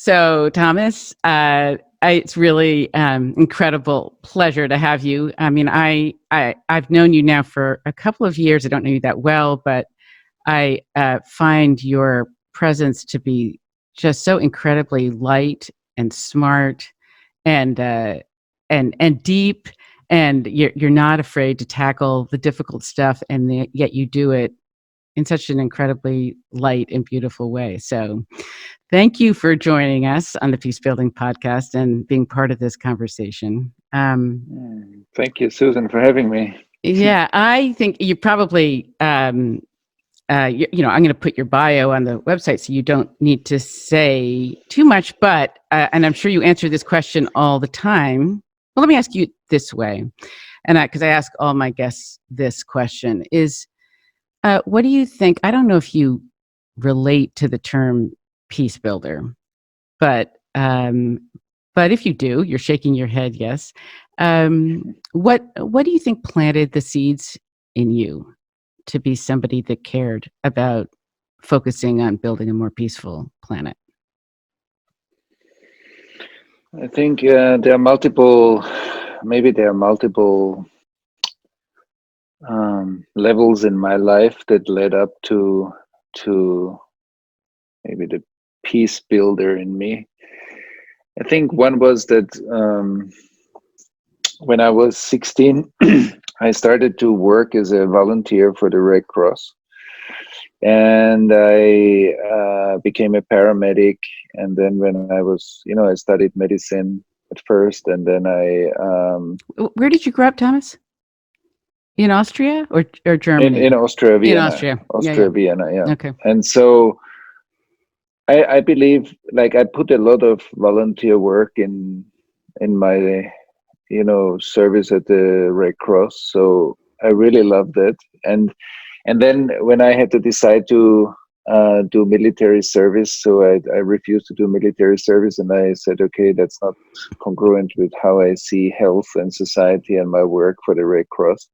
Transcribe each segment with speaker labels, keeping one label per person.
Speaker 1: So, Thomas, it's really incredible pleasure to have you. I mean, I've known you now for a couple of years. I don't know you that well, but I find your presence to be just so incredibly light and smart and deep, and you're not afraid to tackle the difficult stuff, and yet you do it in such an incredibly light and beautiful way. So thank you for joining us on the Peace Building Podcast and being part of this conversation.
Speaker 2: Thank you, Susan, for having me.
Speaker 1: Yeah, I think you probably, I'm going to put your bio on the website, so you don't need to say too much, but, and I'm sure you answer this question all the time. Well, let me ask you this way, and because I ask all my guests this question, is what do you think? I don't know if you relate to the term peace builder, but if you do, you're shaking your head, yes. What do you think planted the seeds in you to be somebody that cared about focusing on building a more peaceful planet?
Speaker 2: I think there are multiple levels in my life that led up to maybe the peace builder in me. I think one was that when I was 16, I started to work as a volunteer for the Red Cross. And I became a paramedic. And then when I was, I studied medicine at first. And then
Speaker 1: Where did you grow up, Thomas? In Austria or Germany?
Speaker 2: In Austria, Vienna.
Speaker 1: In Austria.
Speaker 2: Vienna, yeah.
Speaker 1: Okay.
Speaker 2: And so I believe, like, I put a lot of volunteer work in my, service at the Red Cross. So I really loved it. And then when I had to decide to do military service, so I refused to do military service, and I said, okay, that's not congruent with how I see health and society and my work for the Red Cross.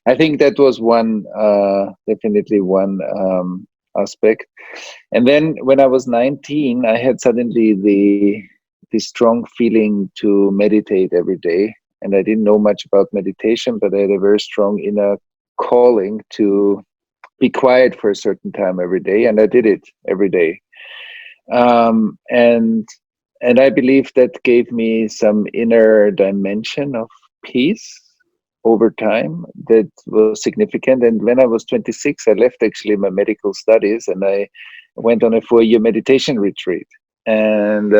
Speaker 2: I think that was definitely one aspect. And then when I was 19, I had suddenly the strong feeling to meditate every day. And I didn't know much about meditation, but I had a very strong inner calling to be quiet for a certain time every day, and I did it every day. And I believe that gave me some inner dimension of peace over time that was significant. And when I was 26, I left actually my medical studies, and I went on a 4-year meditation retreat. And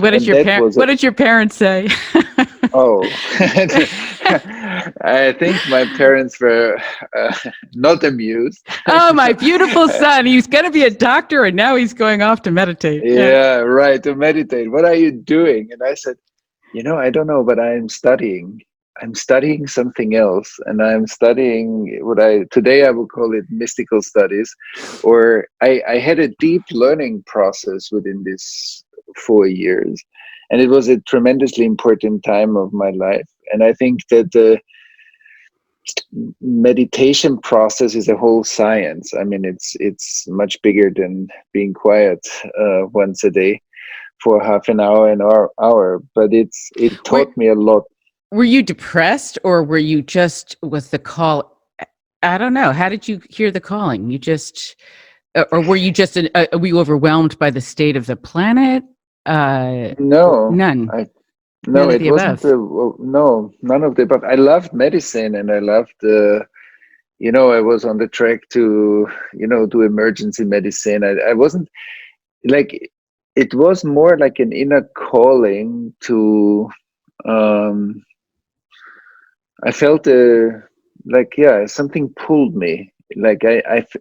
Speaker 1: what did your parents say?
Speaker 2: Oh, I think my parents were not amused.
Speaker 1: Oh, my beautiful son. He's going to be a doctor, and now he's going off to meditate.
Speaker 2: Yeah, right, to meditate. What are you doing? And I said, I don't know, but I'm studying. I'm studying something else, and I'm studying today I would call it mystical studies, or I had a deep learning process within this 4 years. And it was a tremendously important time of my life. And I think that the meditation process is a whole science. I mean, it's much bigger than being quiet once a day for half an hour, but it taught me a lot.
Speaker 1: Were you depressed, or were you just, was the call? I don't know. How did you hear the calling? You just, or were you just, were you overwhelmed by the state of the planet?
Speaker 2: No,
Speaker 1: none.
Speaker 2: No, it wasn't. No, none of the above. I loved medicine, and I loved, I was on the track to, do emergency medicine. I wasn't like, it was more like an inner calling to, I felt something pulled me. Like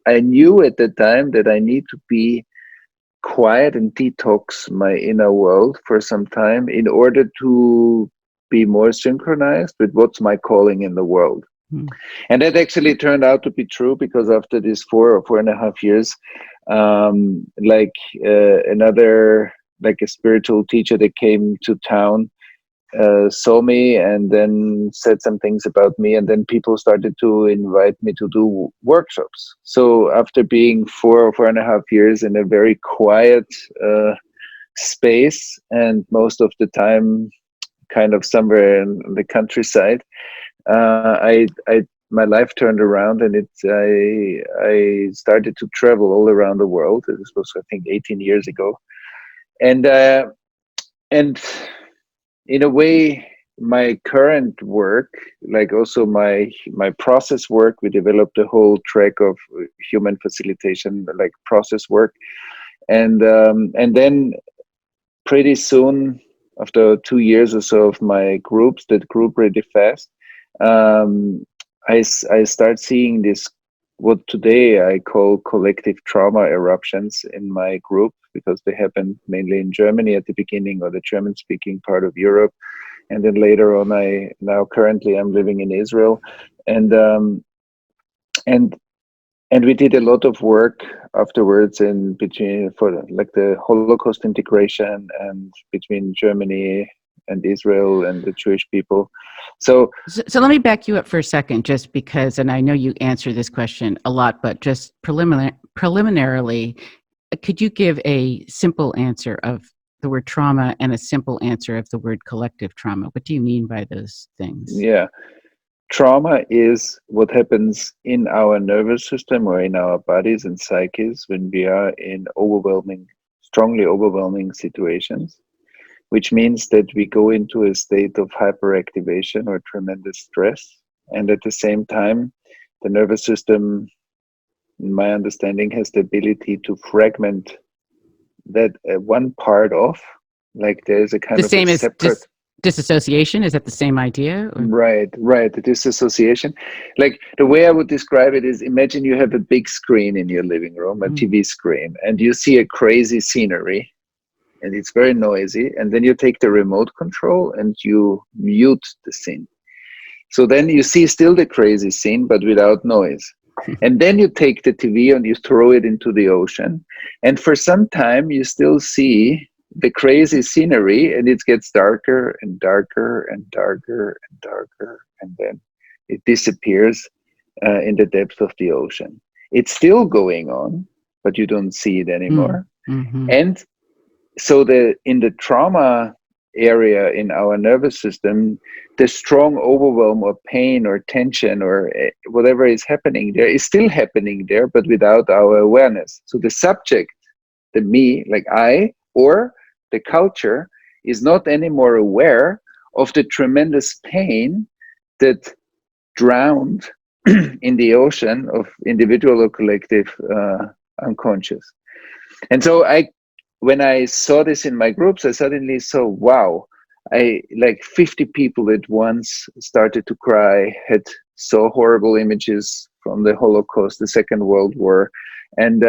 Speaker 2: I knew at the time that I need to be quiet and detox my inner world for some time in order to be more synchronized with what's my calling in the world. And that actually turned out to be true, because after this 4.5 years, another, like a spiritual teacher that came to town, saw me and then said some things about me, and then people started to invite me to do workshops. So after being 4.5 years in a very quiet space, and most of the time kind of somewhere in the countryside. My life turned around, and I started to travel all around the world. This was, I think, 18 years ago, and in a way, my current work, like also my process work, we developed a whole track of human facilitation, like process work, and then pretty soon, after 2 years or so of my groups that grew pretty fast, I start seeing this, what today I call collective trauma eruptions in my group, because they happened mainly in Germany at the beginning, or the German speaking part of Europe. And then later on, currently I'm living in Israel, and and and we did a lot of work afterwards in between, for like the Holocaust integration, and between Germany and Israel and the Jewish people. So
Speaker 1: let me back you up for a second, just because, and I know you answer this question a lot, but just preliminarily, could you give a simple answer of the word trauma and a simple answer of the word collective trauma? What do you mean by those things?
Speaker 2: Yeah. Trauma is what happens in our nervous system or in our bodies and psyches when we are in strongly overwhelming situations, which means that we go into a state of hyperactivation or tremendous stress. And at the same time, the nervous system, in my understanding, has the ability to fragment that one part off. Like there's a kind
Speaker 1: the
Speaker 2: of
Speaker 1: same
Speaker 2: a
Speaker 1: as
Speaker 2: separate...
Speaker 1: disassociation. Is that the same idea? Or?
Speaker 2: Right. The disassociation. Like the way I would describe it is, imagine you have a big screen in your living room, a TV screen, and you see a crazy scenery, and it's very noisy, and then you take the remote control and you mute the scene. So then you see still the crazy scene, but without noise. And then you take the TV and you throw it into the ocean, and for some time you still see the crazy scenery, and it gets darker and darker and darker and darker, and then it disappears in the depth of the ocean. It's still going on, but you don't see it anymore.
Speaker 1: Mm-hmm.
Speaker 2: And so in the trauma area in our nervous system, the strong overwhelm or pain or tension or whatever is happening there is still happening there, but without our awareness. So the subject, the me, like I, or the culture, is not anymore aware of the tremendous pain that drowned in the ocean of individual or collective unconscious. And so when I saw this in my groups, I suddenly saw, wow, like 50 people at once started to cry, saw horrible images from the Holocaust, the Second World War, and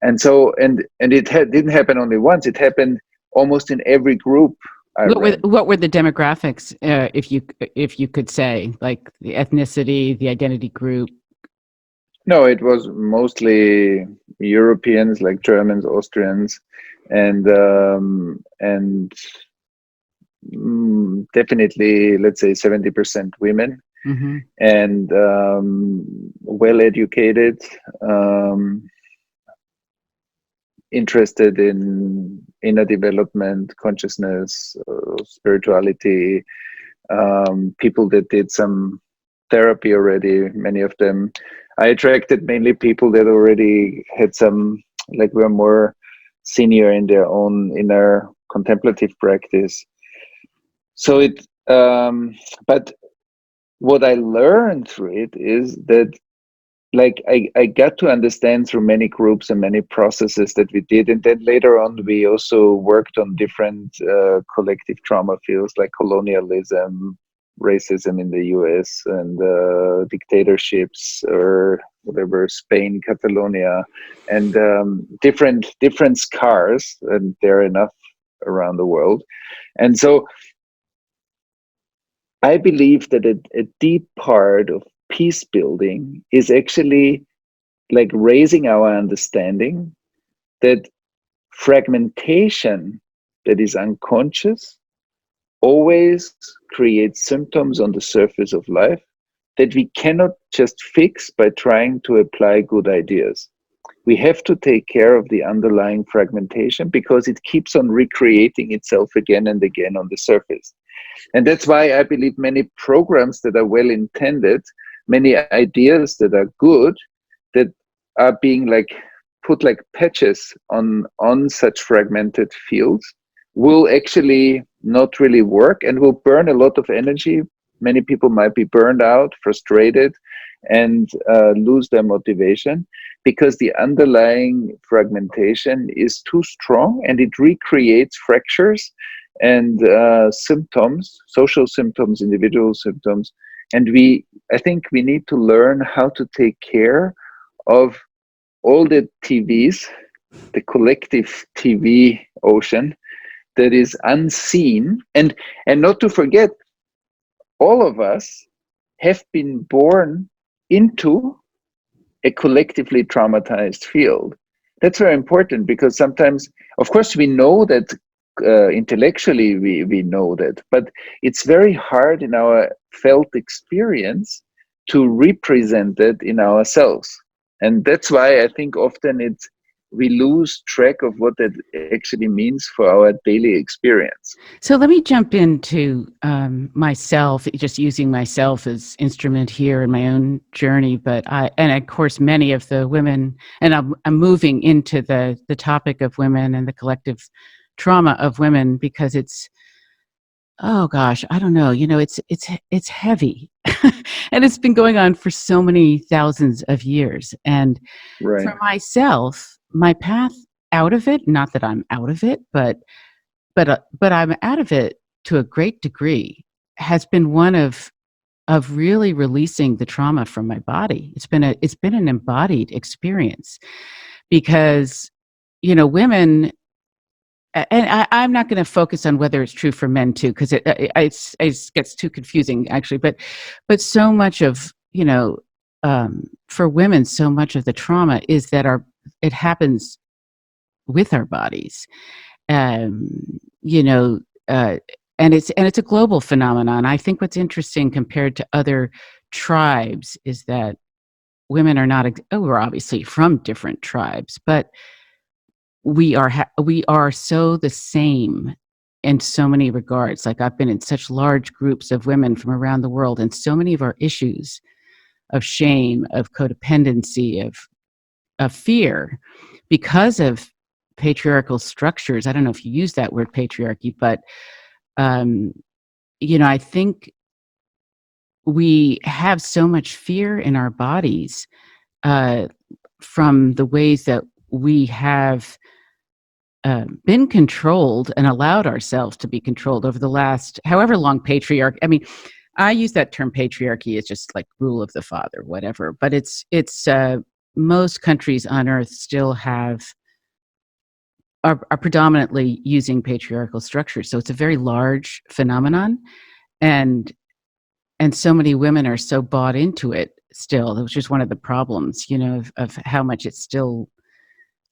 Speaker 2: it didn't happen only once. It happened almost in every group.
Speaker 1: What were the demographics, if you could say, like the ethnicity, the identity group?
Speaker 2: No, it was mostly Europeans, like Germans, Austrians, and definitely, let's say 70% women,
Speaker 1: mm-hmm.
Speaker 2: and well-educated, interested in inner development, consciousness, spirituality, people that did some therapy already, many of them. I attracted mainly people that already had some, like, were more senior in their own inner contemplative practice. So but what I learned through it is that, like, I got to understand through many groups and many processes that we did. And then later on, we also worked on different collective trauma fields, like colonialism, racism in the US, and dictatorships, or whatever, Spain, Catalonia, and different scars, and there are enough around the world. And so I believe that a deep part of peace building is actually like raising our understanding that fragmentation that is unconscious always creates symptoms on the surface of life that we cannot just fix by trying to apply good ideas. we have to take care of the underlying fragmentation because it keeps on recreating itself again and again on the surface. And that's why I believe many programs that are well intended, many ideas that are good, that are being like put like patches on such fragmented fields, will actually not really work and will burn a lot of energy. Many people might be burned out, frustrated, and lose their motivation because the underlying fragmentation is too strong and it recreates fractures and symptoms, social symptoms, individual symptoms. And I think we need to learn how to take care of all the TVs, the collective TV ocean that is unseen, and not to forget, all of us have been born into a collectively traumatized field. That's very important because sometimes, of course, we know that intellectually we know that, but it's very hard in our felt experience to represent it in ourselves. And that's why I think often we lose track of what that actually means for our daily experience.
Speaker 1: So let me jump into myself, just using myself as instrument here in my own journey. But and of course, many of the women, and I'm moving into the topic of women and the collective trauma of women because it's, oh gosh, I don't know, it's heavy, and it's been going on for so many thousands of years. And
Speaker 2: Right.
Speaker 1: for myself, my path out of it, not that I'm out of it, but I'm out of it to a great degree, has been one of really releasing the trauma from my body. It's been an embodied experience because, women, and I'm not going to focus on whether it's true for men too, because it gets too confusing actually. But so much of, for women, so much of the trauma is that it happens with our bodies. You know, and it's a global phenomenon. I think what's interesting compared to other tribes is that women are not. We're obviously from different tribes, but we are so the same in so many regards. Like I've been in such large groups of women from around the world, and so many of our issues of shame, of codependency, of fear, because of patriarchal structures. I don't know if you use that word patriarchy, but I think we have so much fear in our bodies from the ways that we have been controlled and allowed ourselves to be controlled over the last however long patriarchy. I mean, I use that term patriarchy as just like rule of the father, whatever. But it's most countries on earth still are predominantly using patriarchal structures. So it's a very large phenomenon, and so many women are so bought into it still, which is one of the problems, of how much it still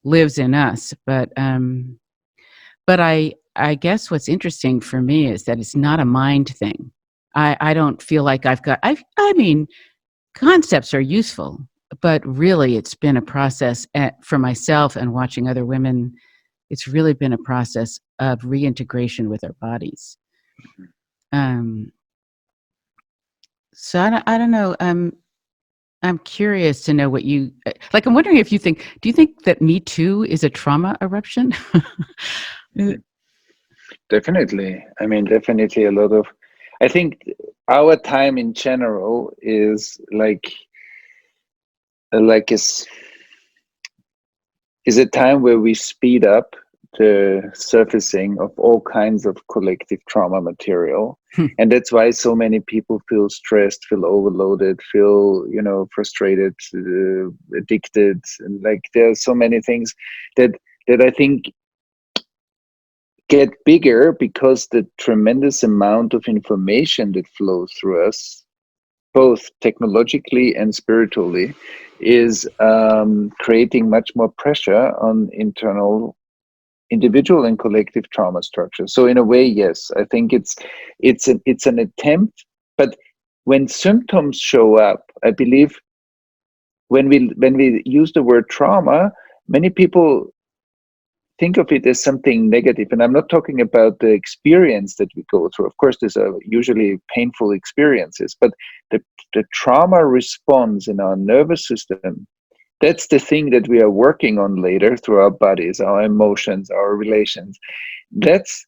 Speaker 1: lives in us. But I guess what's interesting for me is that it's not a mind thing. I don't feel like I mean, concepts are useful, but really it's been a process for myself and watching other women. It's really been a process of reintegration with our bodies. So I don't know. I'm curious to know what you like. I'm wondering if do you think that Me Too is a trauma eruption?
Speaker 2: Definitely. I mean, definitely I think our time in general is is a time where we speed up the surfacing of all kinds of collective trauma material. And that's why so many people feel stressed, feel overloaded, feel, frustrated, addicted. And there are so many things that I think get bigger because the tremendous amount of information that flows through us, both technologically and spiritually, is creating much more pressure on individual and collective trauma structures. So in a way, yes, I think it's an attempt. But when symptoms show up, I believe when we use the word trauma, many people think of it as something negative. And I'm not talking about the experience that we go through. Of course, these are usually painful experiences, but the trauma response in our nervous system, that's the thing that we are working on later through our bodies, our emotions, our relations. That's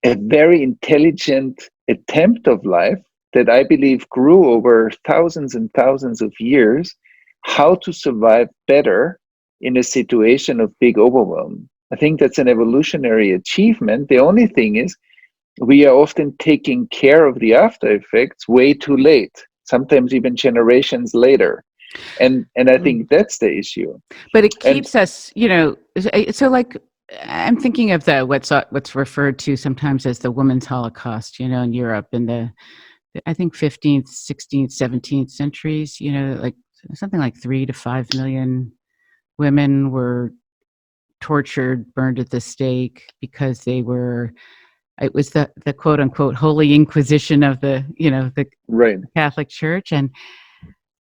Speaker 2: a very intelligent attempt of life that I believe grew over thousands and thousands of years, how to survive better in a situation of big overwhelm. I think that's an evolutionary achievement. The only thing is, we are often taking care of the after effects way too late, sometimes even generations later. And I think that's the issue.
Speaker 1: But it
Speaker 2: And
Speaker 1: keeps us, so like I'm thinking of the what's referred to sometimes as the women's Holocaust, in Europe in the I think 15th, 16th, 17th centuries, like something like 3 to 5 million women were tortured, burned at the stake because it was the quote unquote Holy Inquisition of the
Speaker 2: right,
Speaker 1: Catholic Church. And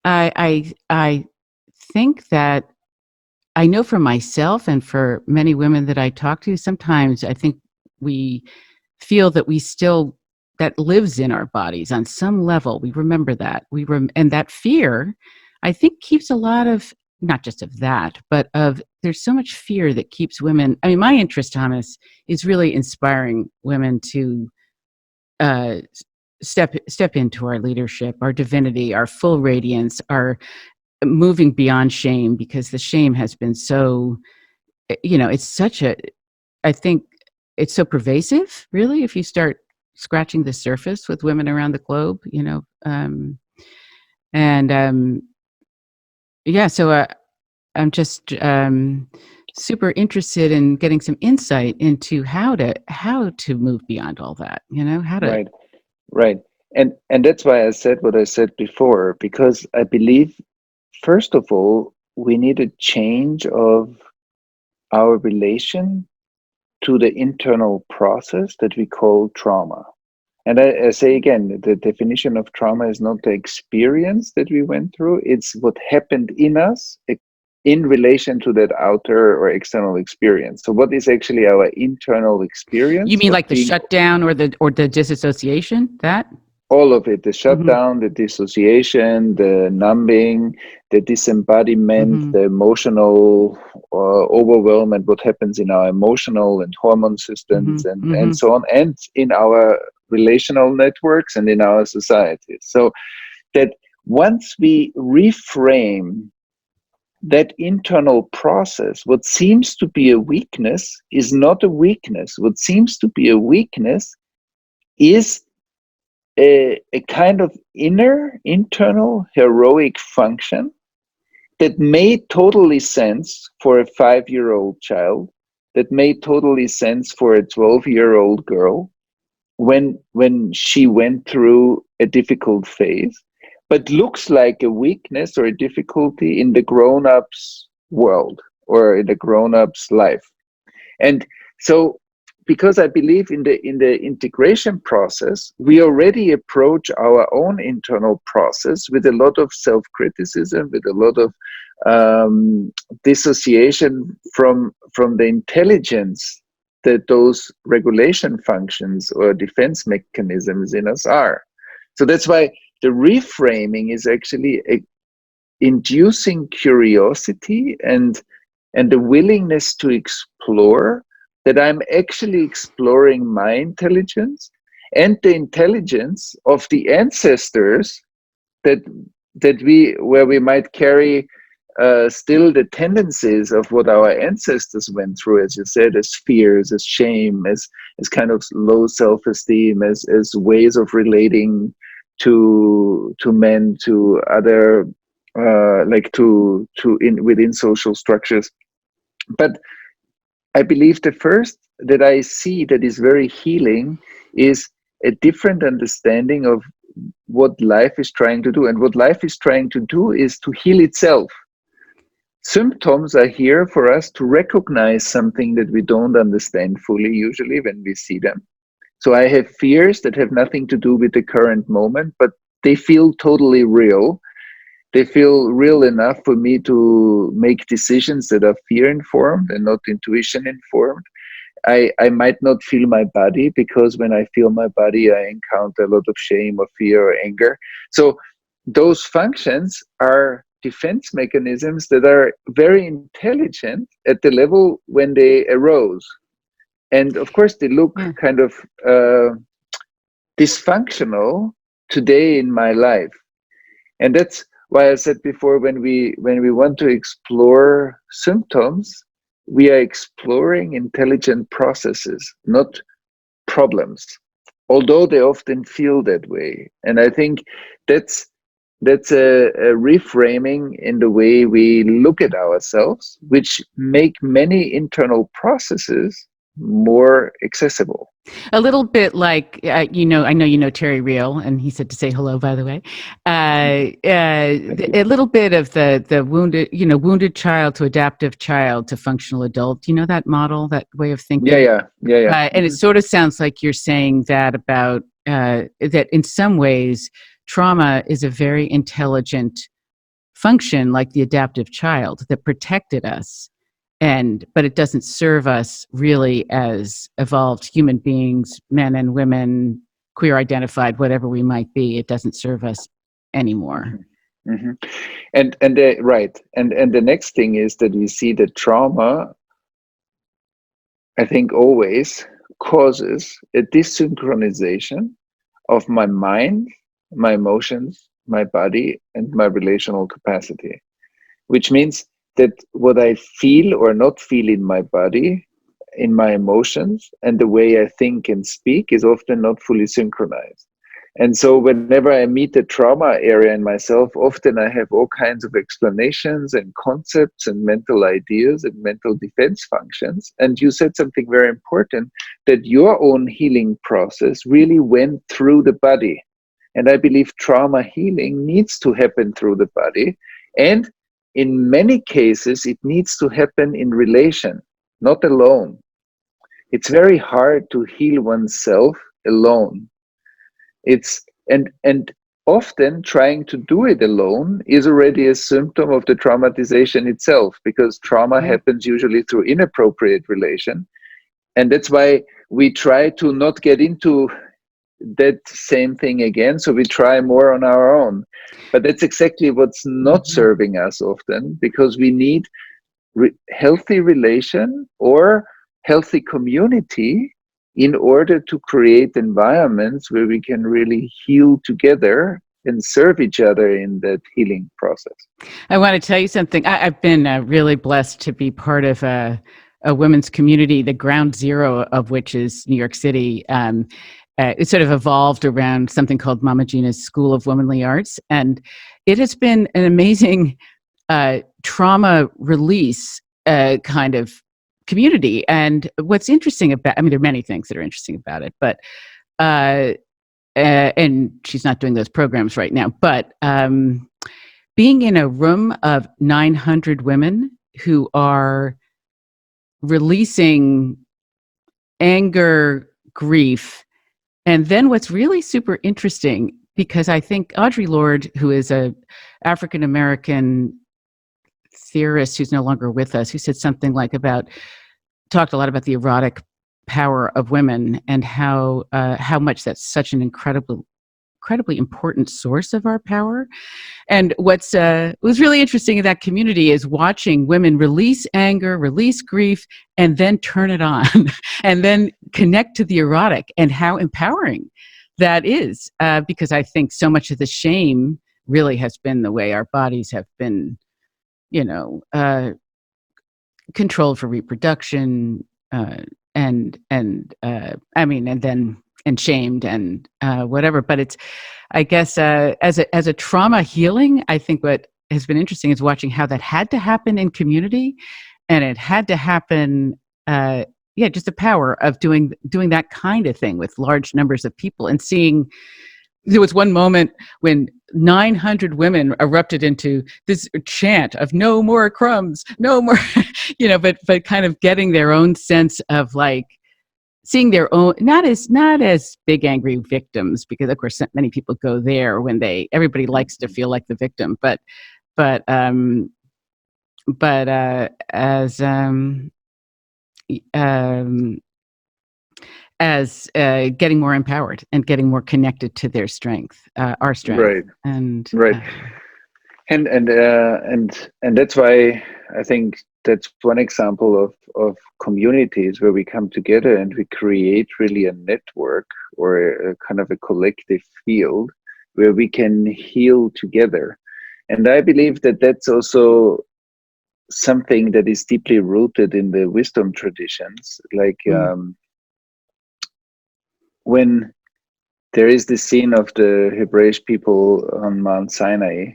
Speaker 1: I think that I know for myself and for many women that I talk to, sometimes I think we feel that that lives in our bodies on some level. We remember that. And that fear, I think, keeps a lot of, not just of that, but there's so much fear that keeps women. I mean, my interest, Thomas, is really inspiring women to step into our leadership, our divinity, our full radiance, our moving beyond shame, because the shame has been so, I think it's so pervasive, really, if you start scratching the surface with women around the globe, so I'm just super interested in getting some insight into how to move beyond all that, how to.
Speaker 2: right, right. And that's why I said what I said before, because I believe, first of all, we need a change of our relation to the internal process that we call trauma. And I say again, the definition of trauma is not the experience that we went through, it's what happened in us in relation to that outer or external experience. So what is actually our internal experience?
Speaker 1: You mean like the shutdown or the disassociation, that?
Speaker 2: All of it, the shutdown, the dissociation, the numbing, the disembodiment, the emotional overwhelm, and what happens in our emotional and hormone systems and so on, and in our relational networks and in our societies. So that once we reframe that internal process, what seems to be a weakness is not a weakness. What seems to be a weakness is a kind of internal heroic function that made totally sense for a 5-year-old child, that made totally sense for a 12-year-old girl when she went through a difficult phase, but looks like a weakness or a difficulty in the grown-up's world or in the grown-up's life. And so, because I believe in the integration process, we already approach our own internal process with a lot of self-criticism, with a lot of dissociation from the intelligence that those regulation functions or defense mechanisms in us are. So that's why the reframing is actually inducing curiosity and the willingness to explore, that I'm actually exploring my intelligence and the intelligence of the ancestors where we might carry still the tendencies of what our ancestors went through, as you said, as fears, as shame, as kind of low self-esteem, as ways of relating to men, to other within social structures. But I believe the first that I see that is very healing is a different understanding of what life is trying to do. And what life is trying to do is to heal itself. Symptoms are here for us to recognize something that we don't understand fully, usually, when we see them. So I have fears that have nothing to do with the current moment, but they feel totally real. They feel real enough for me to make decisions that are fear informed and not intuition informed. I might not feel my body, because when I feel my body, I encounter a lot of shame or fear or anger. So those functions are defense mechanisms that are very intelligent at the level when they arose. And of course, they look
Speaker 1: Yeah.
Speaker 2: kind of dysfunctional today in my life. And that's why I said before, when we want to explore symptoms, we are exploring intelligent processes, not problems, although they often feel that way. And I think that's a reframing in the way we look at ourselves, which make many internal processes more accessible.
Speaker 1: A little bit like, I know you know Terry Real, and he said to say hello, by the way. A little bit of the wounded child to adaptive child to functional adult. You know that model, that way of thinking?
Speaker 2: Yeah.
Speaker 1: And it sort of sounds like you're saying that about that in some ways, trauma is a very intelligent function, like the adaptive child that protected us. But it doesn't serve us really as evolved human beings, men and women, queer identified, whatever we might be. It doesn't serve us anymore.
Speaker 2: Mm-hmm. And right. And the next thing is that we see that trauma, I think, always causes a desynchronization of my mind, my emotions, my body, and my relational capacity, which means that what I feel or not feel in my body, in my emotions, and the way I think and speak is often not fully synchronized. And so whenever I meet the trauma area in myself, often I have all kinds of explanations and concepts and mental ideas and mental defense functions. And you said something very important, that your own healing process really went through the body. And I believe trauma healing needs to happen through the body. And in many cases, it needs to happen in relation, not alone. It's very hard to heal oneself alone. And often trying to do it alone is already a symptom of the traumatization itself, because trauma happens usually through inappropriate relation. And that's why we try to not get into that same thing again, so we try more on our own. But that's exactly what's not serving us often, because we need healthy relation or healthy community in order to create environments where we can really heal together and serve each other in that healing process.
Speaker 1: I want to tell you something. I've been really blessed to be part of a women's community, the ground zero of which is New York City. It sort of evolved around something called Mama Gina's School of Womanly Arts. And it has been an amazing trauma release kind of community. And what's interesting about, there are many things that are interesting about it, but, and she's not doing those programs right now, but being in a room of 900 women who are releasing anger, grief. And then what's really super interesting, because I think Audre Lorde, who is a African-American theorist who's no longer with us, who said something like talked a lot about the erotic power of women and how much that's such an incredibly important source of our power. And was really interesting in that community is watching women release anger, release grief, and then turn it on and then connect to the erotic, and how empowering that is. Because I think so much of the shame really has been the way our bodies have been, controlled for reproduction, and shamed and whatever. But it's, I guess, as a trauma healing, I think what has been interesting is watching how that had to happen in community, and it had to happen. Just the power of doing that kind of thing with large numbers of people, and seeing. There was one moment when 900 women erupted into this chant of "No more crumbs, no more," but kind of getting their own sense of like seeing their own, not as big angry victims, because of course many people go there when everybody likes to feel like the victim, but but um um as getting more empowered and getting more connected to their strength, our strength,
Speaker 2: Right,
Speaker 1: and
Speaker 2: right. And that's why I think that's one example of communities where we come together and we create really a network or a kind of a collective field where we can heal together. And I believe that that's also something that is deeply rooted in the wisdom traditions. Like when there is this scene of the Hebrew people on Mount Sinai,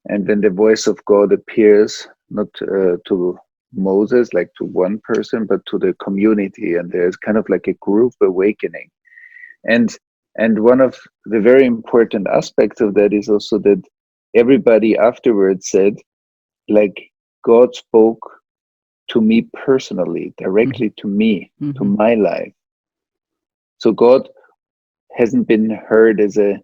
Speaker 2: and when the voice of God appears, not to Moses, like to one person, but to the community, and there's kind of like a group awakening. And one of the very important aspects of that is also that everybody afterwards said, like, God spoke to me personally, directly to me, to my life. So God hasn't been heard as an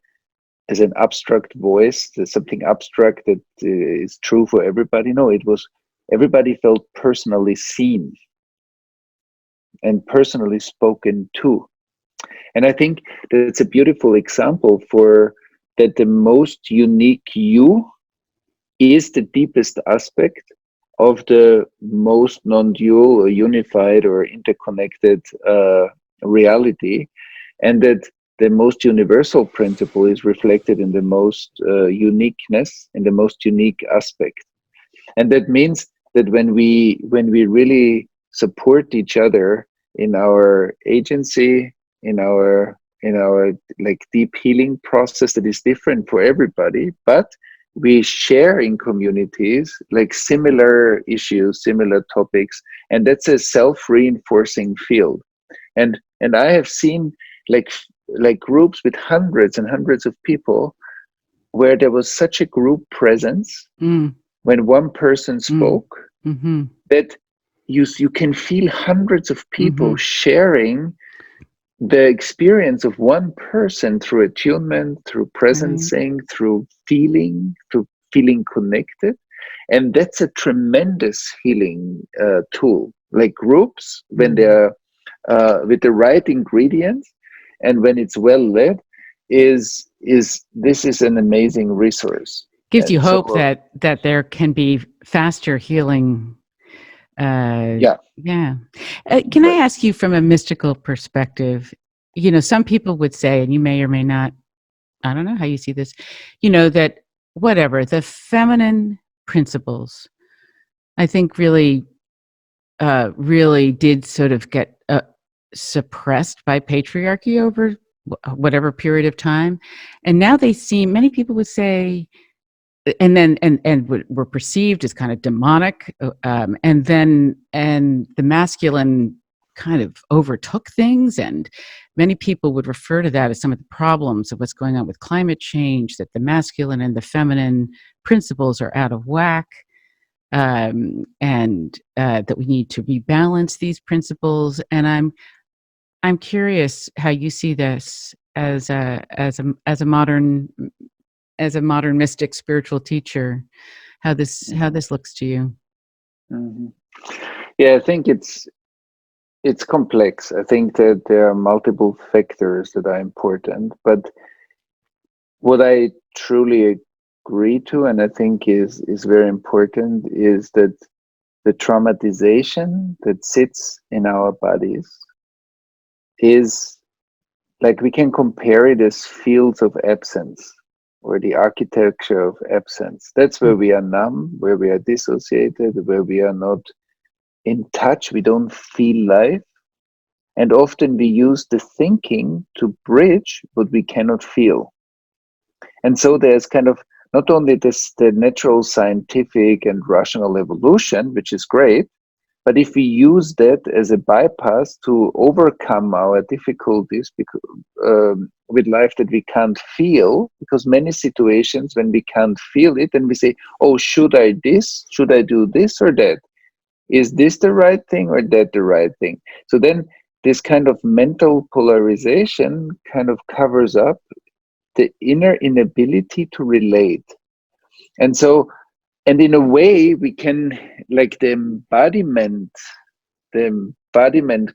Speaker 2: abstract voice, there's something abstract that is true for everybody. No, it was everybody felt personally seen and personally spoken to. And I think that's a beautiful example for that the most unique you is the deepest aspect of the most non-dual or unified or interconnected reality, and that the most universal principle is reflected in the most uniqueness, in the most unique aspect. And that means that when we really support each other in our agency, in our like deep healing process that is different for everybody, but we share in communities like similar issues, similar topics, and that's a self-reinforcing field. And I have seen like groups with hundreds and hundreds of people where there was such a group presence when one person spoke that you can feel hundreds of people sharing the experience of one person through attunement, through presencing, through feeling connected. And that's a tremendous healing tool. Like groups, when they're with the right ingredients and when it's well led, is this is an amazing resource.
Speaker 1: Gives you
Speaker 2: And so,
Speaker 1: hope that there can be faster healing.
Speaker 2: yeah.
Speaker 1: Can I ask you, from a mystical perspective, some people would say, and you may or may not, I don't know how you see this, that whatever, the feminine principles, I think really did sort of get suppressed by patriarchy over whatever period of time. And now they seem, many people would say, and were perceived as kind of demonic, and the masculine kind of overtook things, and many people would refer to that as some of the problems of what's going on with climate change, that the masculine and the feminine principles are out of whack, and that we need to rebalance these principles. And I'm curious how you see this as a modern mystic spiritual teacher, how this looks to you.
Speaker 2: Yeah, I think it's complex. I think that there are multiple factors that are important, but what I truly agree to, and I think is very important, is that the traumatization that sits in our bodies is like, we can compare it as fields of absence, or the architecture of absence. That's where we are numb, where we are dissociated, where we are not in touch, we don't feel life. And often we use the thinking to bridge what we cannot feel. And so there's kind of not only the natural scientific and rational evolution, which is great, but if we use that as a bypass to overcome our difficulties with life that we can't feel, because many situations when we can't feel it, and we say, oh, should I do this or that? Is this the right thing or that the right thing? So then this kind of mental polarization kind of covers up the inner inability to relate. And so, and in a way, we can, like the embodiment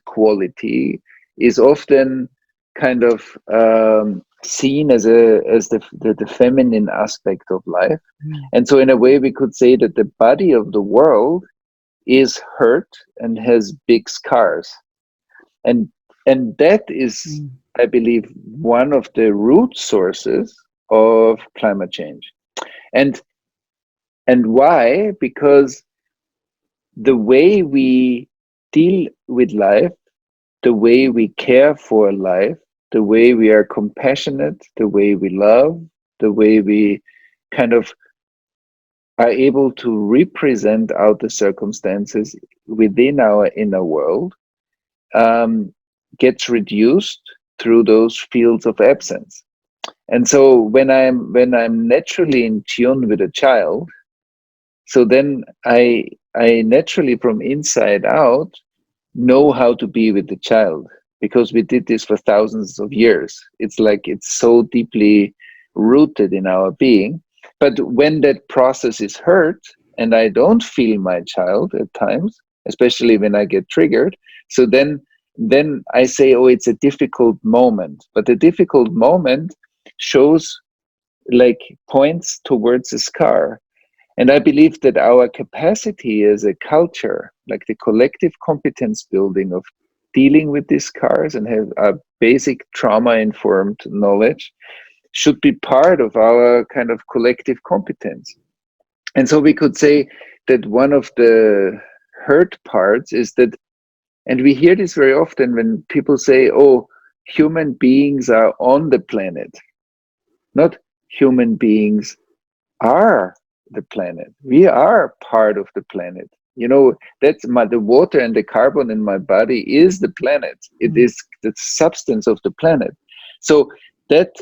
Speaker 2: quality is often kind of seen as the feminine aspect of life. And so in a way we could say that the body of the world is hurt and has big scars, and that is, I believe, one of the root sources of climate change. And why? Because the way we deal with life, the way we care for life, the way we are compassionate, the way we love, the way we kind of are able to represent out the circumstances within our inner world, gets reduced through those fields of absence. And so when I'm naturally in tune with a child, so then I naturally from inside out know how to be with the child, because we did this for thousands of years. It's like it's so deeply rooted in our being. But when that process is hurt and I don't feel my child at times, especially when I get triggered, so then I say, oh, it's a difficult moment. But the difficult moment shows, like, points towards a scar. And I believe that our capacity as a culture, like the collective competence building of dealing with these scars and have a basic trauma-informed knowledge, should be part of our kind of collective competence. And so we could say that one of the hurt parts is that, and we hear this very often when people say, oh, human beings are on the planet, not human beings are the planet. We are part of the planet. You know, that's the water and the carbon in my body is the planet. It is the substance of the planet. So that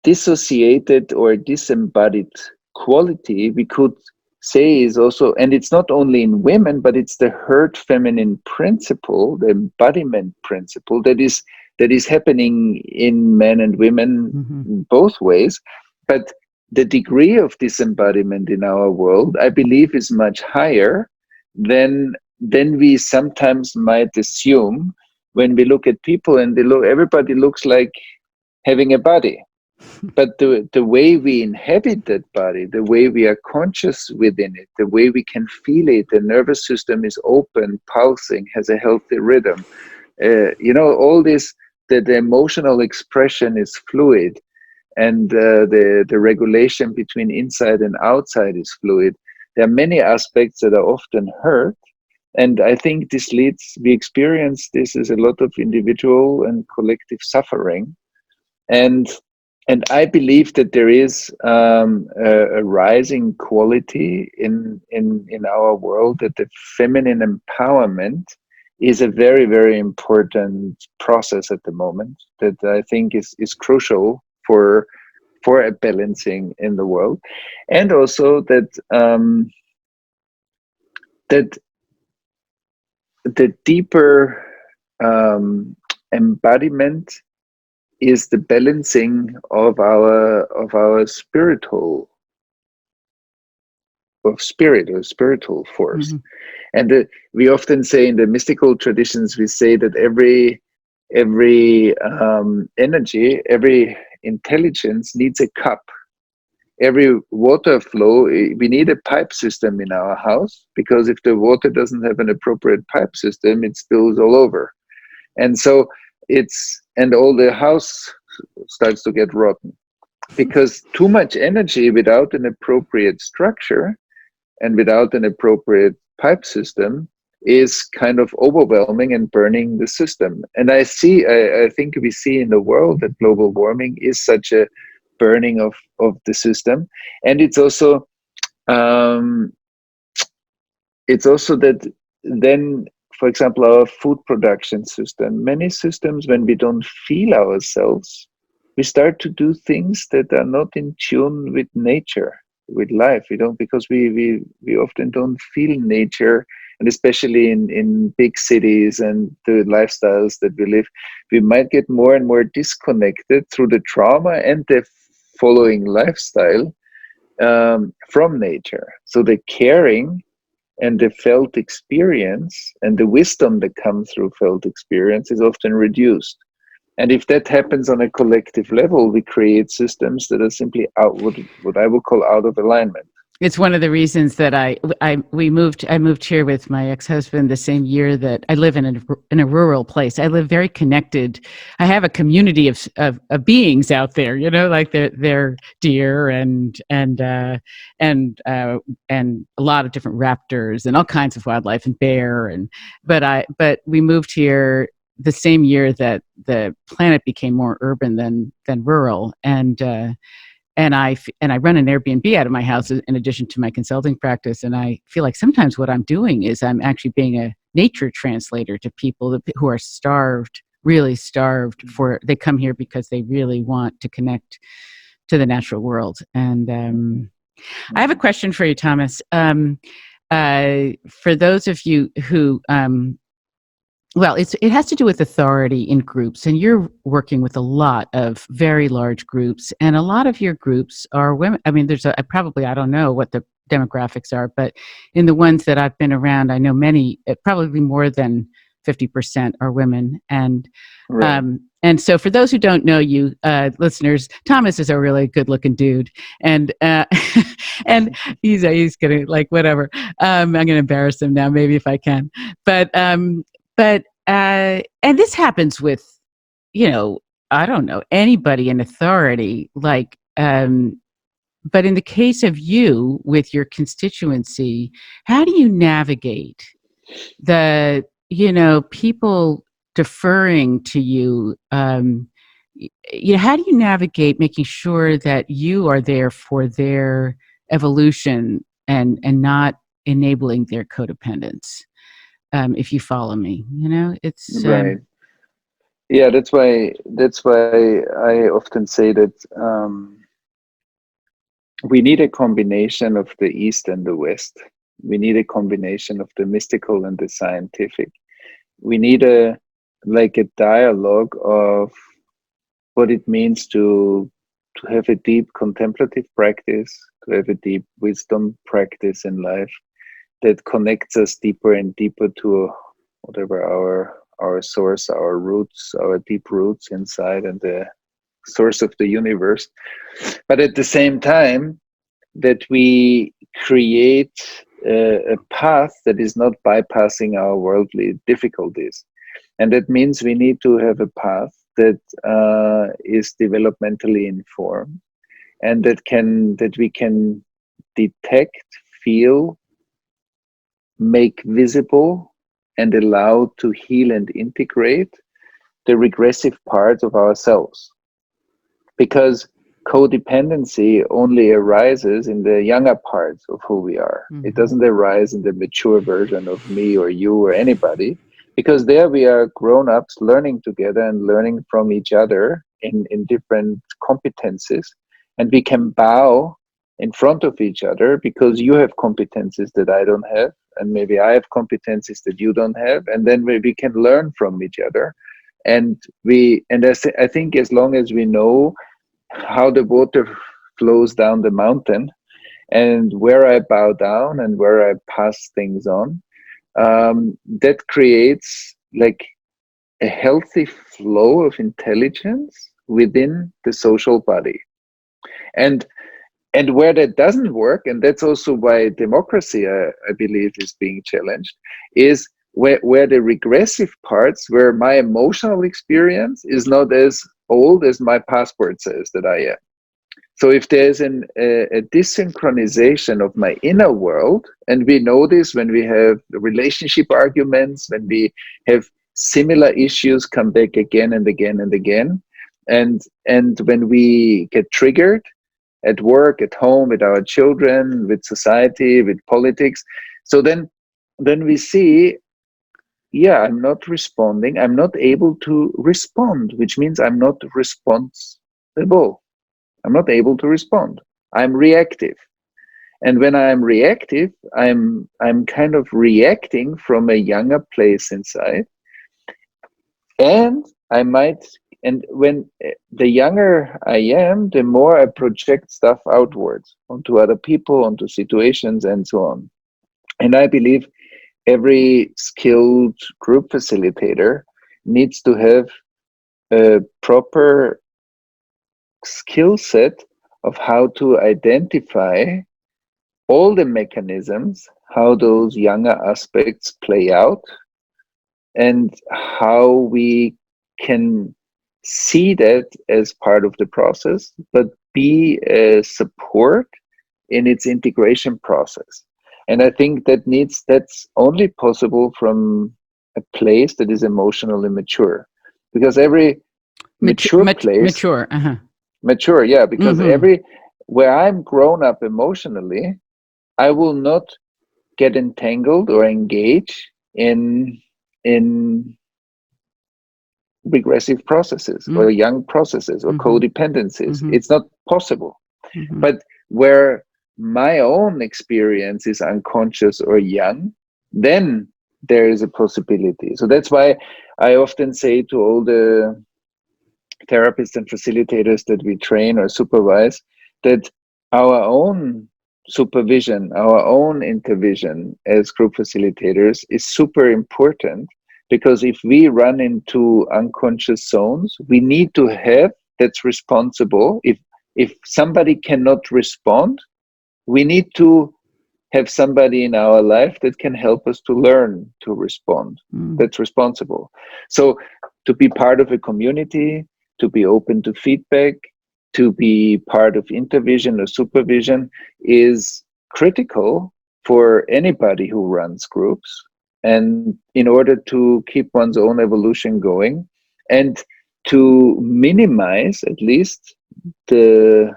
Speaker 2: dissociated or disembodied quality, we could say, is also, and it's not only in women, but it's the hurt feminine principle, the embodiment principle that is happening in men and women both ways. But the degree of disembodiment in our world, I believe, is much higher than we sometimes might assume when we look at people and everybody looks like having a body. But the way we inhabit that body, the way we are conscious within it, the way we can feel it, the nervous system is open, pulsing, has a healthy rhythm. All this, the emotional expression is fluid, and the regulation between inside and outside is fluid. There are many aspects that are often hurt, and I think we experience this as a lot of individual and collective suffering. And I believe that there is a rising quality in our world, that the feminine empowerment is a very, very important process at the moment, that I think is crucial for a balancing in the world. And also that that the deeper embodiment is the balancing of our spiritual force. And we often say in the mystical traditions, we say that every energy, every intelligence needs a cup. Every water flow, we need a pipe system in our house, because if the water doesn't have an appropriate pipe system, it spills all over. And so and all the house starts to get rotten, because too much energy without an appropriate structure and without an appropriate pipe system is kind of overwhelming and burning the system. And I think we see in the world that global warming is such a burning of the system. And it's also that then, for example, our food production system, many systems, when we don't feel ourselves, we start to do things that are not in tune with nature, with life. We don't, because we often don't feel nature and especially in big cities and the lifestyles that we live, we might get more and more disconnected through the trauma and the following lifestyle from nature. So the caring and the felt experience and the wisdom that comes through felt experience is often reduced. And if that happens on a collective level, we create systems that are simply out, what I would call out of alignment.
Speaker 1: It's one of the reasons that I moved here with my ex-husband the same year that I live in a rural place. I live very connected. I have a community of beings out there, you know, like they're deer and a lot of different raptors and all kinds of wildlife and bear but we moved here the same year that the planet became more urban than rural, and I run an Airbnb out of my house in addition to my consulting practice. And I feel like sometimes what I'm doing is I'm actually being a nature translator to people who are starved, really starved they come here because they really want to connect to the natural world. And I have a question for you, Thomas. For those of you who, well, it has to do with authority in groups, and you're working with a lot of very large groups, and a lot of your groups are women. I mean, I don't know what the demographics are, but in the ones that I've been around, I know many, probably more than 50% are women.
Speaker 2: Right.
Speaker 1: And so for those who don't know you, listeners, Thomas is a really good looking dude. And, and he's gonna, like, whatever. I'm going to embarrass him now, maybe if I can, but and this happens with, you know, I don't know, anybody in authority, like, but in the case of you with your constituency, how do you navigate the, you know, people deferring to you? You know, how do you navigate making sure that you are there for their evolution and not enabling their codependence? If you follow me, you know, it's
Speaker 2: Right. Yeah, that's why I often say that we need a combination of the East and the West. We need a combination of the mystical and the scientific. We need a dialogue of what it means to have a deep contemplative practice, to have a deep wisdom practice in life that connects us deeper and deeper to whatever our source, our roots, our deep roots inside, and the source of the universe. But at the same time, that we create a path that is not bypassing our worldly difficulties. And that means we need to have a path that is developmentally informed, and that we can detect, feel, make visible, and allow to heal and integrate the regressive parts of ourselves. Because codependency only arises in the younger parts of who we are.
Speaker 1: Mm-hmm.
Speaker 2: It doesn't arise in the mature version of me or you or anybody, because there we are grown-ups learning together and learning from each other in different competencies, and we can bow in front of each other because you have competencies that I don't have, and maybe I have competencies that you don't have, and then we can learn from each other. And I think as long as we know how the water flows down the mountain and where I bow down and where I pass things on, that creates like a healthy flow of intelligence within the social body. And where that doesn't work, and that's also why democracy, I believe, is being challenged, is where the regressive parts, where my emotional experience is not as old as my passport says that I am. So if there's a desynchronization of my inner world, and we know this when we have relationship arguments, when we have similar issues come back again and again and again, and when we get triggered at work, at home, with our children, with society, with politics, so then we see, yeah, I'm not responding. I'm not able to respond, which means I'm not responsible. I'm not able to respond. I'm reactive. And when I'm reactive, I'm kind of reacting from a younger place inside. And I might, and when the younger I am, the more I project stuff outwards onto other people, onto situations, and so on. And I believe every skilled group facilitator needs to have a proper skill set of how to identify all the mechanisms, how those younger aspects play out, and how we can see that as part of the process, but be a support in its integration process. And I think that's only possible from a place that is emotionally mature, because every mature place, mature, yeah, because every where I'm grown up emotionally, I will not get entangled or engage in regressive processes or young processes or codependencies. It's not possible. But where my own experience is unconscious or young, then there is a possibility. So that's why I often say to all the therapists and facilitators that we train or supervise that our own supervision, our own intervision as group facilitators is super important, because if we run into unconscious zones, we need to have that's responsible. If somebody cannot respond, we need to have somebody in our life that can help us to learn to respond. That's responsible. So to be part of a community, to be open to feedback, to be part of intervision or supervision is critical for anybody who runs groups. And in order to keep one's own evolution going and to minimize at least the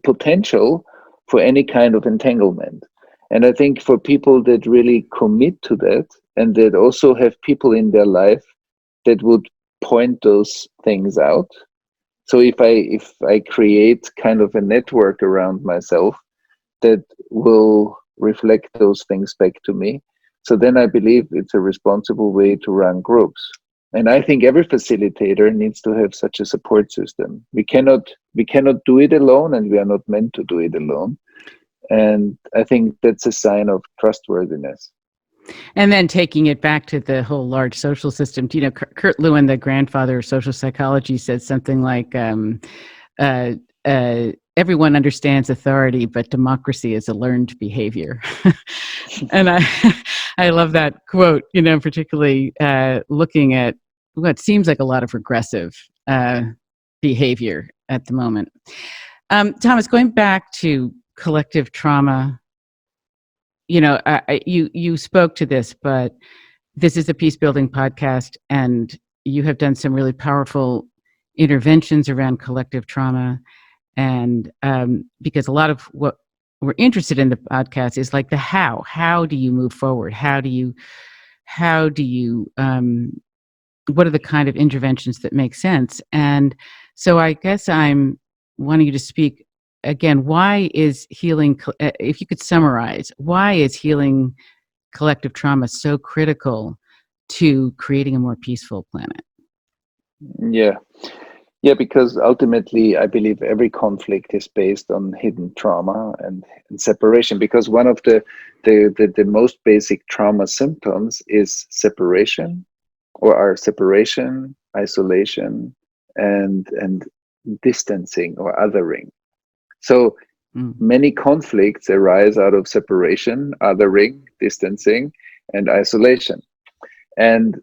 Speaker 2: potential for any kind of entanglement. And I think for people that really commit to that and that also have people in their life that would point those things out. So if I create kind of a network around myself that will reflect those things back to me, so then I believe it's a responsible way to run groups. And I think every facilitator needs to have such a support system. We cannot do it alone, and we are not meant to do it alone. And I think that's a sign of trustworthiness.
Speaker 1: And then taking it back to the whole large social system, Kurt Lewin, the grandfather of social psychology, said something like, everyone understands authority, but democracy is a learned behavior. And I love that quote, particularly looking at what seems like a lot of regressive behavior at the moment. Thomas, going back to collective trauma, you spoke to this, but this is a peace building podcast, and you have done some really powerful interventions around collective trauma. And because a lot of what we're interested in the podcast is like the how do you move forward? What are the kind of interventions that make sense? And so I guess I'm wanting you to speak again, why is healing, if you could summarize, why is healing collective trauma so critical to creating a more peaceful planet?
Speaker 2: Yeah, because ultimately I believe every conflict is based on hidden trauma and separation, because one of the most basic trauma symptoms is separation, or are separation, isolation, and distancing or othering. So many conflicts arise out of separation, othering, distancing, and isolation. And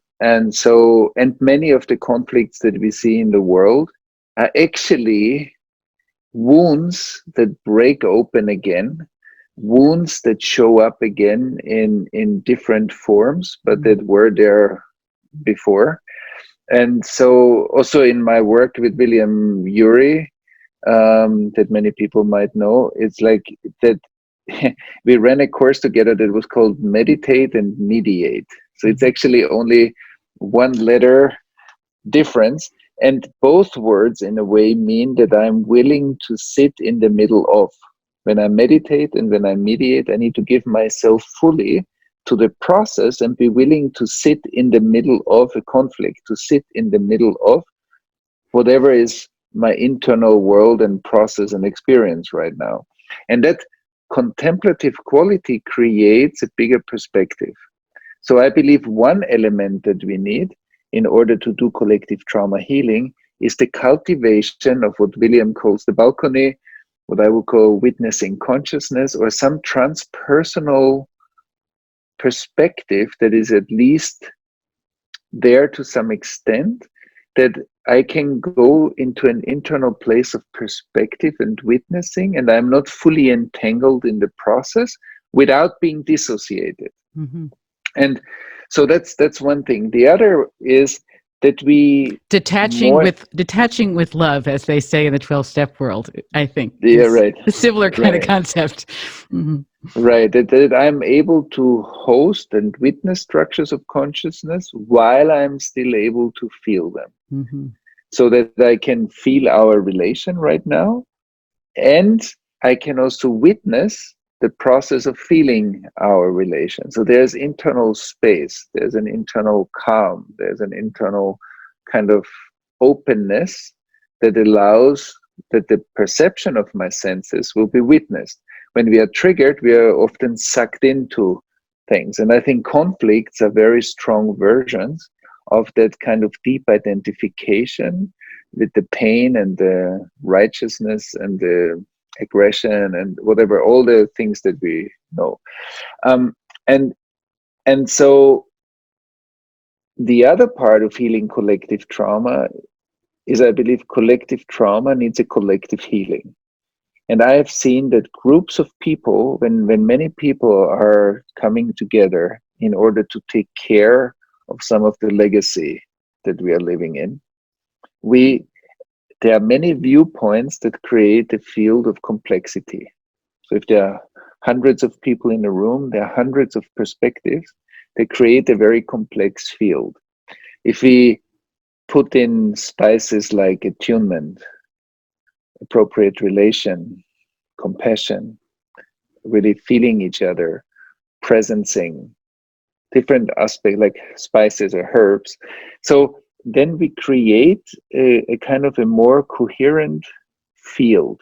Speaker 2: many of the conflicts that we see in the world are actually wounds that break open again, wounds that show up again in different forms, but that were there before. And so also in my work with William Ury, that many people might know, it's like that we ran a course together that was called Mediate and Mediate. So it's actually only one letter difference, and both words in a way mean that I'm willing to sit in the middle of. When I meditate and when I mediate, I need to give myself fully to the process and be willing to sit in the middle of a conflict, to sit in the middle of whatever is my internal world and process and experience right now. And that contemplative quality creates a bigger perspective. So I believe one element that we need in order to do collective trauma healing is the cultivation of what William calls the balcony, what I would call witnessing consciousness, or some transpersonal perspective that is at least there to some extent, that I can go into an internal place of perspective and witnessing, and I'm not fully entangled in the process without being dissociated.
Speaker 1: Mm-hmm.
Speaker 2: And so that's one thing. The other is that we
Speaker 1: detaching with love, as they say in the 12-step world, I think.
Speaker 2: Yeah, right.
Speaker 1: A similar kind
Speaker 2: right.
Speaker 1: of concept. Mm-hmm.
Speaker 2: Right. That I'm able to host and witness structures of consciousness while I'm still able to feel them.
Speaker 1: Mm-hmm.
Speaker 2: So that I can feel our relation right now, and I can also witness the process of feeling our relation. So there's internal space, there's an internal calm, there's an internal kind of openness that allows that the perception of my senses will be witnessed. When we are triggered, we are often sucked into things. And I think conflicts are very strong versions of that kind of deep identification with the pain and the righteousness and the aggression and whatever, all the things that we know. And so the other part of healing collective trauma is, I believe, collective trauma needs a collective healing. And I have seen that groups of people, when many people are coming together in order to take care of some of the legacy that we are living in, there are many viewpoints that create a field of complexity. So if there are hundreds of people in a room, there are hundreds of perspectives. They create a very complex field. If we put in spices like attunement, appropriate relation, compassion, really feeling each other, presencing, different aspects like spices or herbs. So then we create a kind of a more coherent field.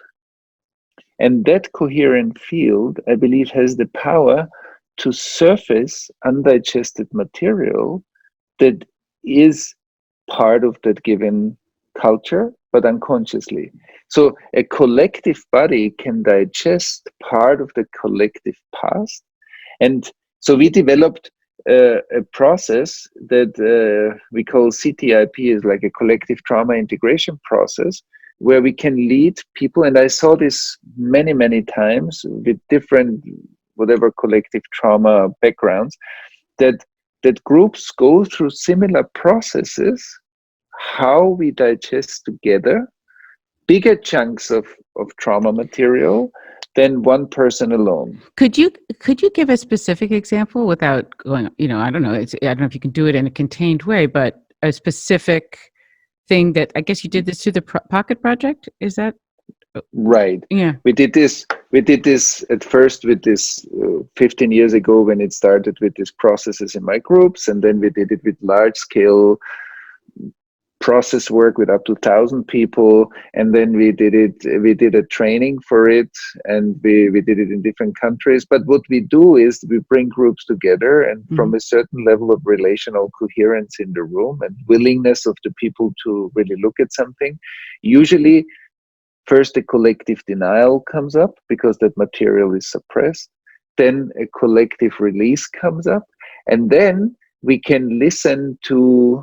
Speaker 2: And that coherent field, I believe, has the power to surface undigested material that is part of that given culture, but unconsciously. So a collective body can digest part of the collective past. And so we developed a process that we call CTIP, is like a collective trauma integration process, where we can lead people. And I saw this many, many times with different, whatever collective trauma backgrounds, that groups go through similar processes, how we digest together bigger chunks of trauma material than one person alone.
Speaker 1: Could you give a specific example without going, I don't know, I don't know if you can do it in a contained way, but a specific thing that, I guess you did this through the Pocket Project, is that?
Speaker 2: Right.
Speaker 1: Yeah.
Speaker 2: We did this at first with this 15 years ago, when it started with these processes in my groups, and then we did it with large scale process work with up to 1,000 people, and then we did a training for it, and we did it in different countries. But what we do is we bring groups together, and from a certain level of relational coherence in the room and willingness of the people to really look at something, usually first a collective denial comes up because that material is suppressed, then a collective release comes up, and then we can listen to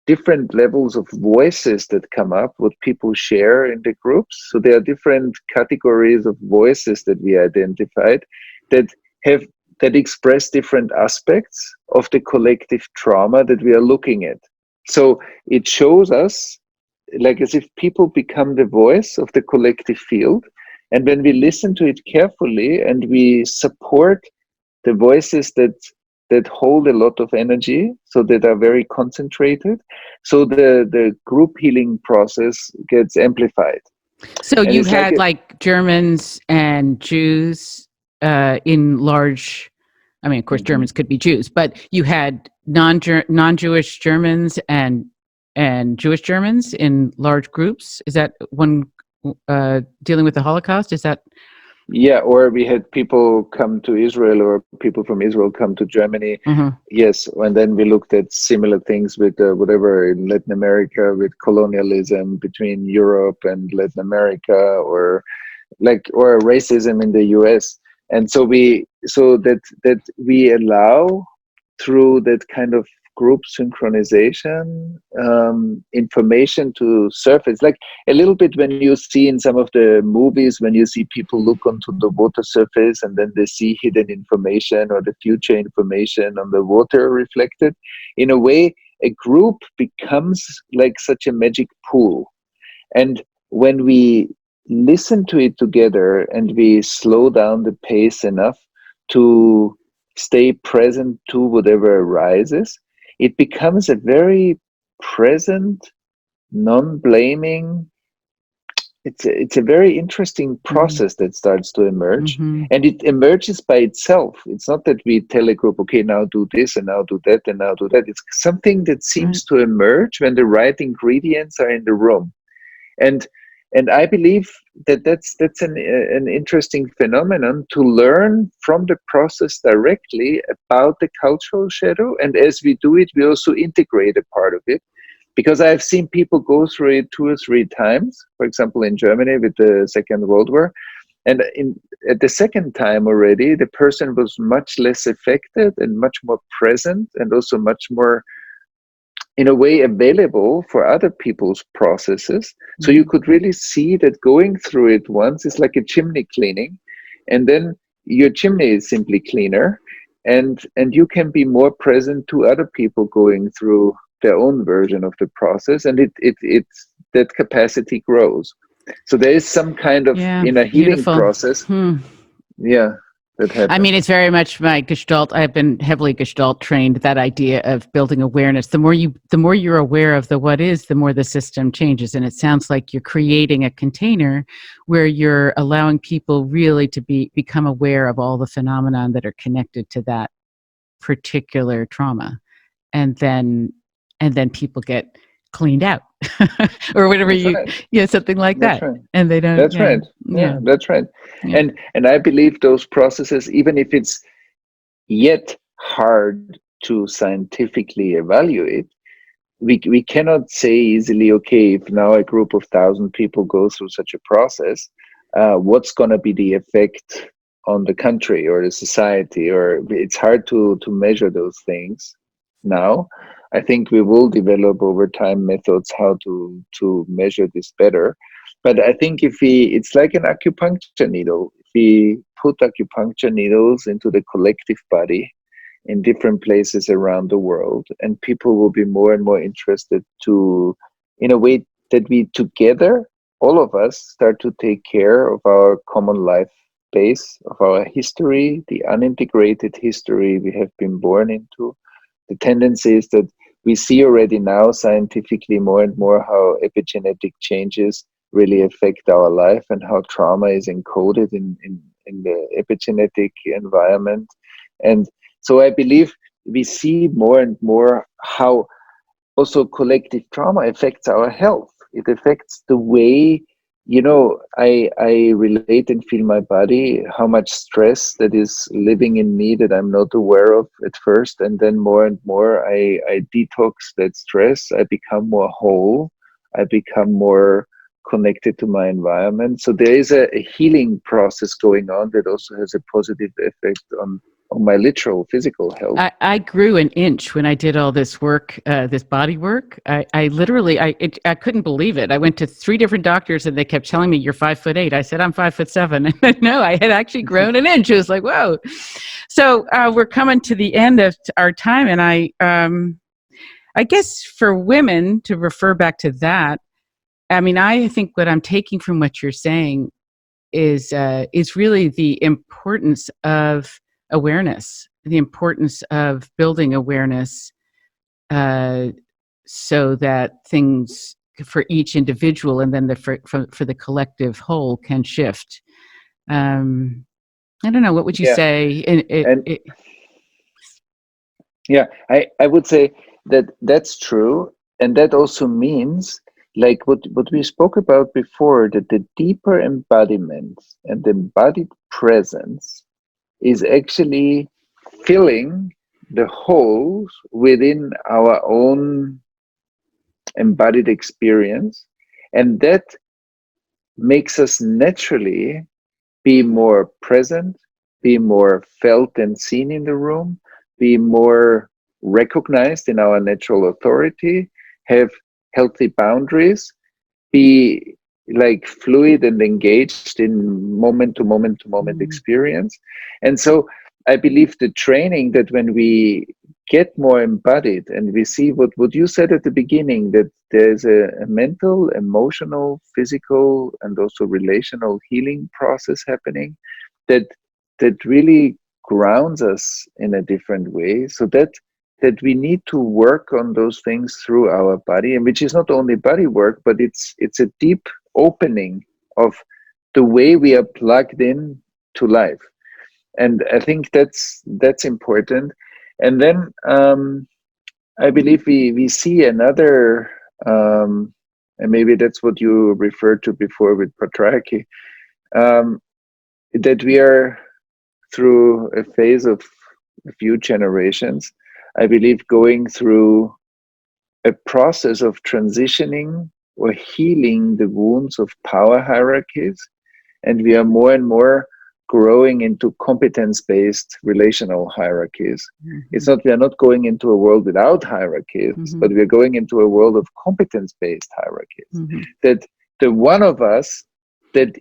Speaker 2: different levels of voices that come up, what people share in the groups. So there are different categories of voices that we identified that express different aspects of the collective trauma that we are looking at. So it shows us like as if people become the voice of the collective field. And when we listen to it carefully and we support the voices that hold a lot of energy, so that are very concentrated, so the group healing process gets amplified.
Speaker 1: So
Speaker 2: And
Speaker 1: you
Speaker 2: it's like
Speaker 1: had like Germans and Jews in large. I mean, of course,
Speaker 2: Mhm.
Speaker 1: Germans could be Jews, but you had non-Jewish Germans and Jewish Germans in large groups. Is that one dealing with the Holocaust? Is that
Speaker 2: Yeah, or we had people come to Israel or people from Israel come to Germany.
Speaker 1: uh
Speaker 2: Yes, and then we looked at similar things with whatever in Latin America with colonialism between Europe and Latin America, or racism in the US. And so that we allow through that kind of group synchronization information to surface, like a little bit when you see in some of the movies when you see people look onto the water surface and then they see hidden information or the future information on the water reflected. In a way, a group becomes like such a magic pool, and when we listen to it together and we slow down the pace enough to stay present to whatever arises, it becomes a very present, non blaming. It's a very interesting
Speaker 1: mm-hmm.
Speaker 2: process that starts to emerge,
Speaker 1: Mm-hmm.
Speaker 2: and it emerges by itself. It's not that we tell a group, okay, now do this and now do that and now do that. It's something that
Speaker 1: Right.
Speaker 2: seems to emerge when the right ingredients are in the room. And and I believe that that's an interesting phenomenon to learn from the process directly about the cultural shadow. And as we do it, we also integrate a part of it, because I've seen people go through it 2 or 3 times. For example, in Germany with the Second World War, and at the second time already, the person was much less affected and much more present, and also much more in a way available for other people's processes. So you
Speaker 1: Mm-hmm.
Speaker 2: could really see that going through it once is like a chimney cleaning, and then your chimney is simply cleaner, and you can be more present to other people going through their own version of the process, and it's that capacity grows. So there is some kind of
Speaker 1: Yeah,
Speaker 2: in a healing
Speaker 1: beautiful.
Speaker 2: process,
Speaker 1: Hmm.
Speaker 2: yeah, that
Speaker 1: I mean,
Speaker 2: happens.
Speaker 1: it's very much my Gestalt. I've been heavily Gestalt trained. That idea of building awareness. The more you're aware of the what is, the more the system changes. And it sounds like you're creating a container where you're allowing people really to become aware of all the phenomena that are connected to that particular trauma, and then people get cleaned out, or whatever
Speaker 2: That's
Speaker 1: you,
Speaker 2: right.
Speaker 1: yeah, something like
Speaker 2: That's
Speaker 1: that,
Speaker 2: right.
Speaker 1: and they don't,
Speaker 2: That's
Speaker 1: yeah,
Speaker 2: right. Yeah,
Speaker 1: yeah,
Speaker 2: that's right.
Speaker 1: yeah.
Speaker 2: And I believe those processes, even if it's yet hard to scientifically evaluate, we cannot say easily, okay, if now a group of 1,000 people go through such a process, what's going to be the effect on the country or the society? Or it's hard to measure those things now. I think we will develop over time methods how to measure this better. But I think it's like an acupuncture needle. If we put acupuncture needles into the collective body in different places around the world, and people will be more and more interested to, in a way, that we together, all of us, start to take care of our common life base, of our history, the unintegrated history we have been born into. The tendency is that we see already now scientifically more and more how epigenetic changes really affect our life, and how trauma is encoded in the epigenetic environment. And so I believe we see more and more how also collective trauma affects our health. It affects the way, I relate and feel my body, how much stress that is living in me that I'm not aware of at first. And then more and more, I detox that stress. I become more whole. I become more connected to my environment. So there is a healing process going on that also has a positive effect on my literal physical health.
Speaker 1: I grew an inch when I did all this work, this body work. I literally, I couldn't believe it. I went to 3 different doctors and they kept telling me, "You're 5'8". I said, "I'm 5'7". And no, I had actually grown an inch. It was like, whoa. So we're coming to the end of our time. And I guess for women, to refer back to that, I mean, I think what I'm taking from what you're saying is really the importance of awareness, the importance of building awareness, uh, so that things for each individual, and then for the collective whole can shift. I don't know. What would you
Speaker 2: Yeah,
Speaker 1: say?
Speaker 2: and yeah, I would say that that's true, and that also means like what we spoke about before, that the deeper embodiment and the embodied presence is actually filling the holes within our own embodied experience, and that makes us naturally be more present, be more felt and seen in the room, be more recognized in our natural authority, have healthy boundaries, be like fluid and engaged in moment to moment to moment experience. And so I believe the training, that when we get more embodied and we see what you said at the beginning, that there's a mental, emotional, physical, and also relational healing process happening, that that really grounds us in a different way, so that we need to work on those things through our body, and which is not only body work, but it's a deep opening of the way we are plugged in to life. And I think that's important. And then I believe we see another, and maybe that's what you referred to before with patriarchy, um, that we are through a phase of a few generations, I believe, going through a process of transitioning or healing the wounds of power hierarchies. And we are more and more growing into competence-based relational hierarchies. It's not, we are not going into a world without hierarchies, but we are going into a world of competence-based hierarchies. That the one of us that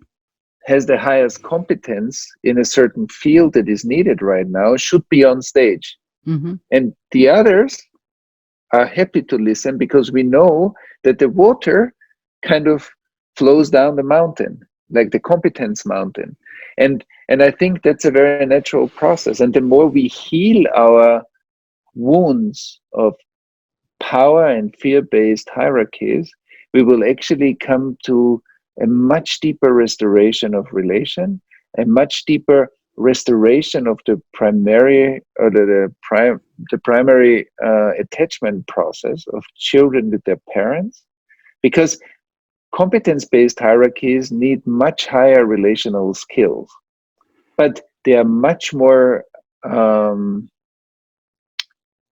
Speaker 2: has the highest competence in a certain field that is needed right now should be on stage. And the others are happy to listen, because we know that the water kind of flows down the mountain, like the competence mountain. And I think that's a very natural process. And the more we heal our wounds of power and fear-based hierarchies, we will actually come to a much deeper restoration of relation, a much deeper restoration of the primary, or the primary attachment process of children with their parents, because competence-based hierarchies need much higher relational skills, but they are much more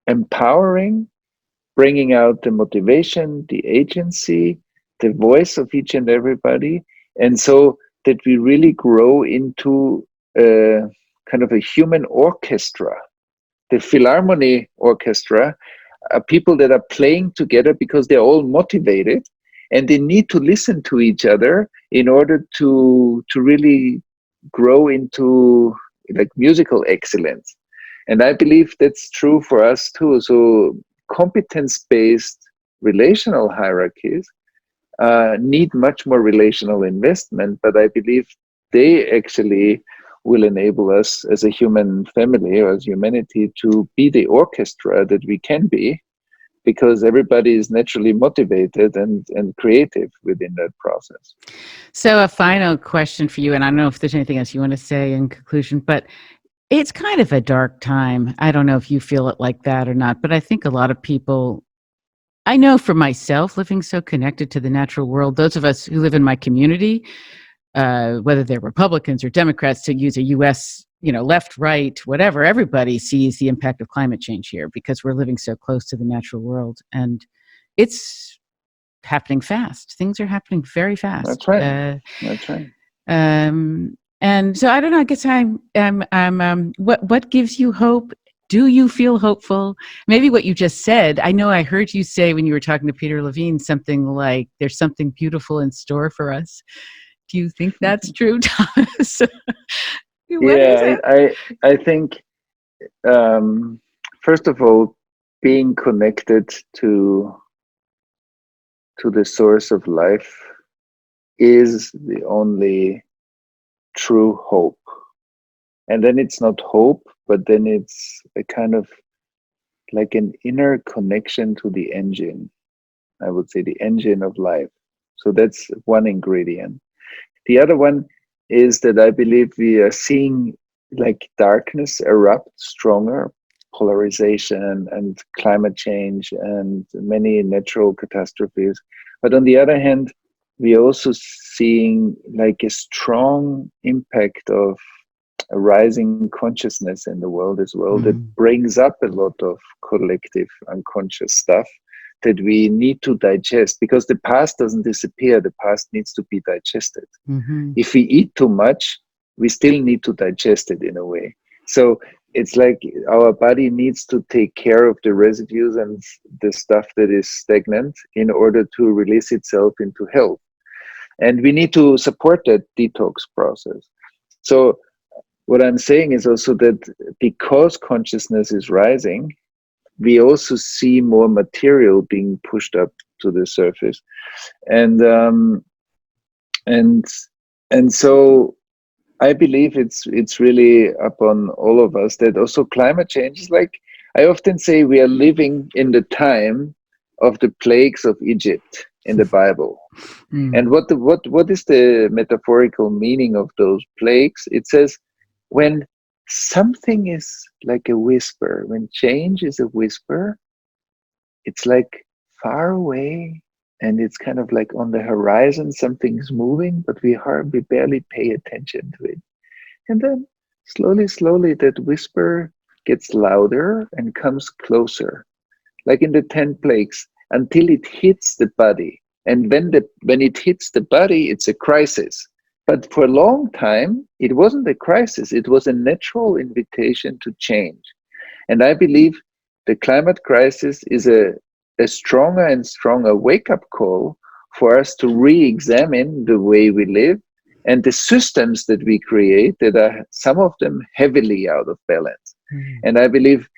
Speaker 2: empowering, bringing out the motivation, the agency, the voice of each and everybody, and so that we really grow into a kind of a human orchestra. The Philharmony Orchestra are people that are playing together because they're all motivated, and they need to listen to each other in order to really grow into like musical excellence. And I believe that's true for us too. So competence-based relational hierarchies need much more relational investment, but I believe they actually will enable us as a human family or as humanity to be the orchestra that we can be, because everybody is naturally motivated and creative within that process.
Speaker 1: So a final question for you, and I don't know if there's anything else you want to say in conclusion, but it's kind of a dark time. I don't know if you feel it like that or not, but I think a lot of people, I know for myself, living so connected to the natural world, those of us who live in my community, whether they're Republicans or Democrats, to use a U.S., left, right, whatever, everybody sees the impact of climate change here because we're living so close to the natural world. And it's happening fast. Things are happening very fast.
Speaker 2: That's right. That's right.
Speaker 1: And so I don't know. I guess I'm. What gives you hope? Do you feel hopeful? Maybe what you just said. I know I heard you say when you were talking to Peter Levine something like, "There's something beautiful in store for us." Do you think that's true, Thomas? What is
Speaker 2: Yeah,
Speaker 1: it?
Speaker 2: I think first of all, being connected to the source of life is the only true hope. And then it's not hope, but then it's a kind of like an inner connection to the engine. I would say, the engine of life. So that's one ingredient. The other one is that I believe we are seeing like darkness erupt stronger, polarization and climate change and many natural catastrophes. But on the other hand, we're also seeing like a strong impact of a rising consciousness in the world as well that brings up a lot of collective unconscious stuff that we need to digest, because the past doesn't disappear. The past needs to be digested. If we eat too much, we still need to digest it in a way. So it's like our body needs to take care of the residues and the stuff that is stagnant in order to release itself into health. And we need to support that detox process. So what I'm saying is also that because consciousness is rising, we also see more material being pushed up to the surface, and and and so I believe it's really upon all of us that also climate change is like, I often say we are living in the time of the plagues of Egypt in the Bible. And what is the metaphorical meaning of those plagues? It says when something is like a whisper, when change is a whisper, it's like far away and it's kind of like on the horizon, something is moving, but we barely pay attention to it. And then slowly, that whisper gets louder and comes closer, like in the 10 plagues, until it hits the body. And when it hits the body, it's a crisis. But for a long time, it wasn't a crisis. It was a natural invitation to change. And I believe the climate crisis is a stronger and stronger wake-up call for us to re-examine the way we live and the systems that we create that are, some of them, heavily out of balance. And I believe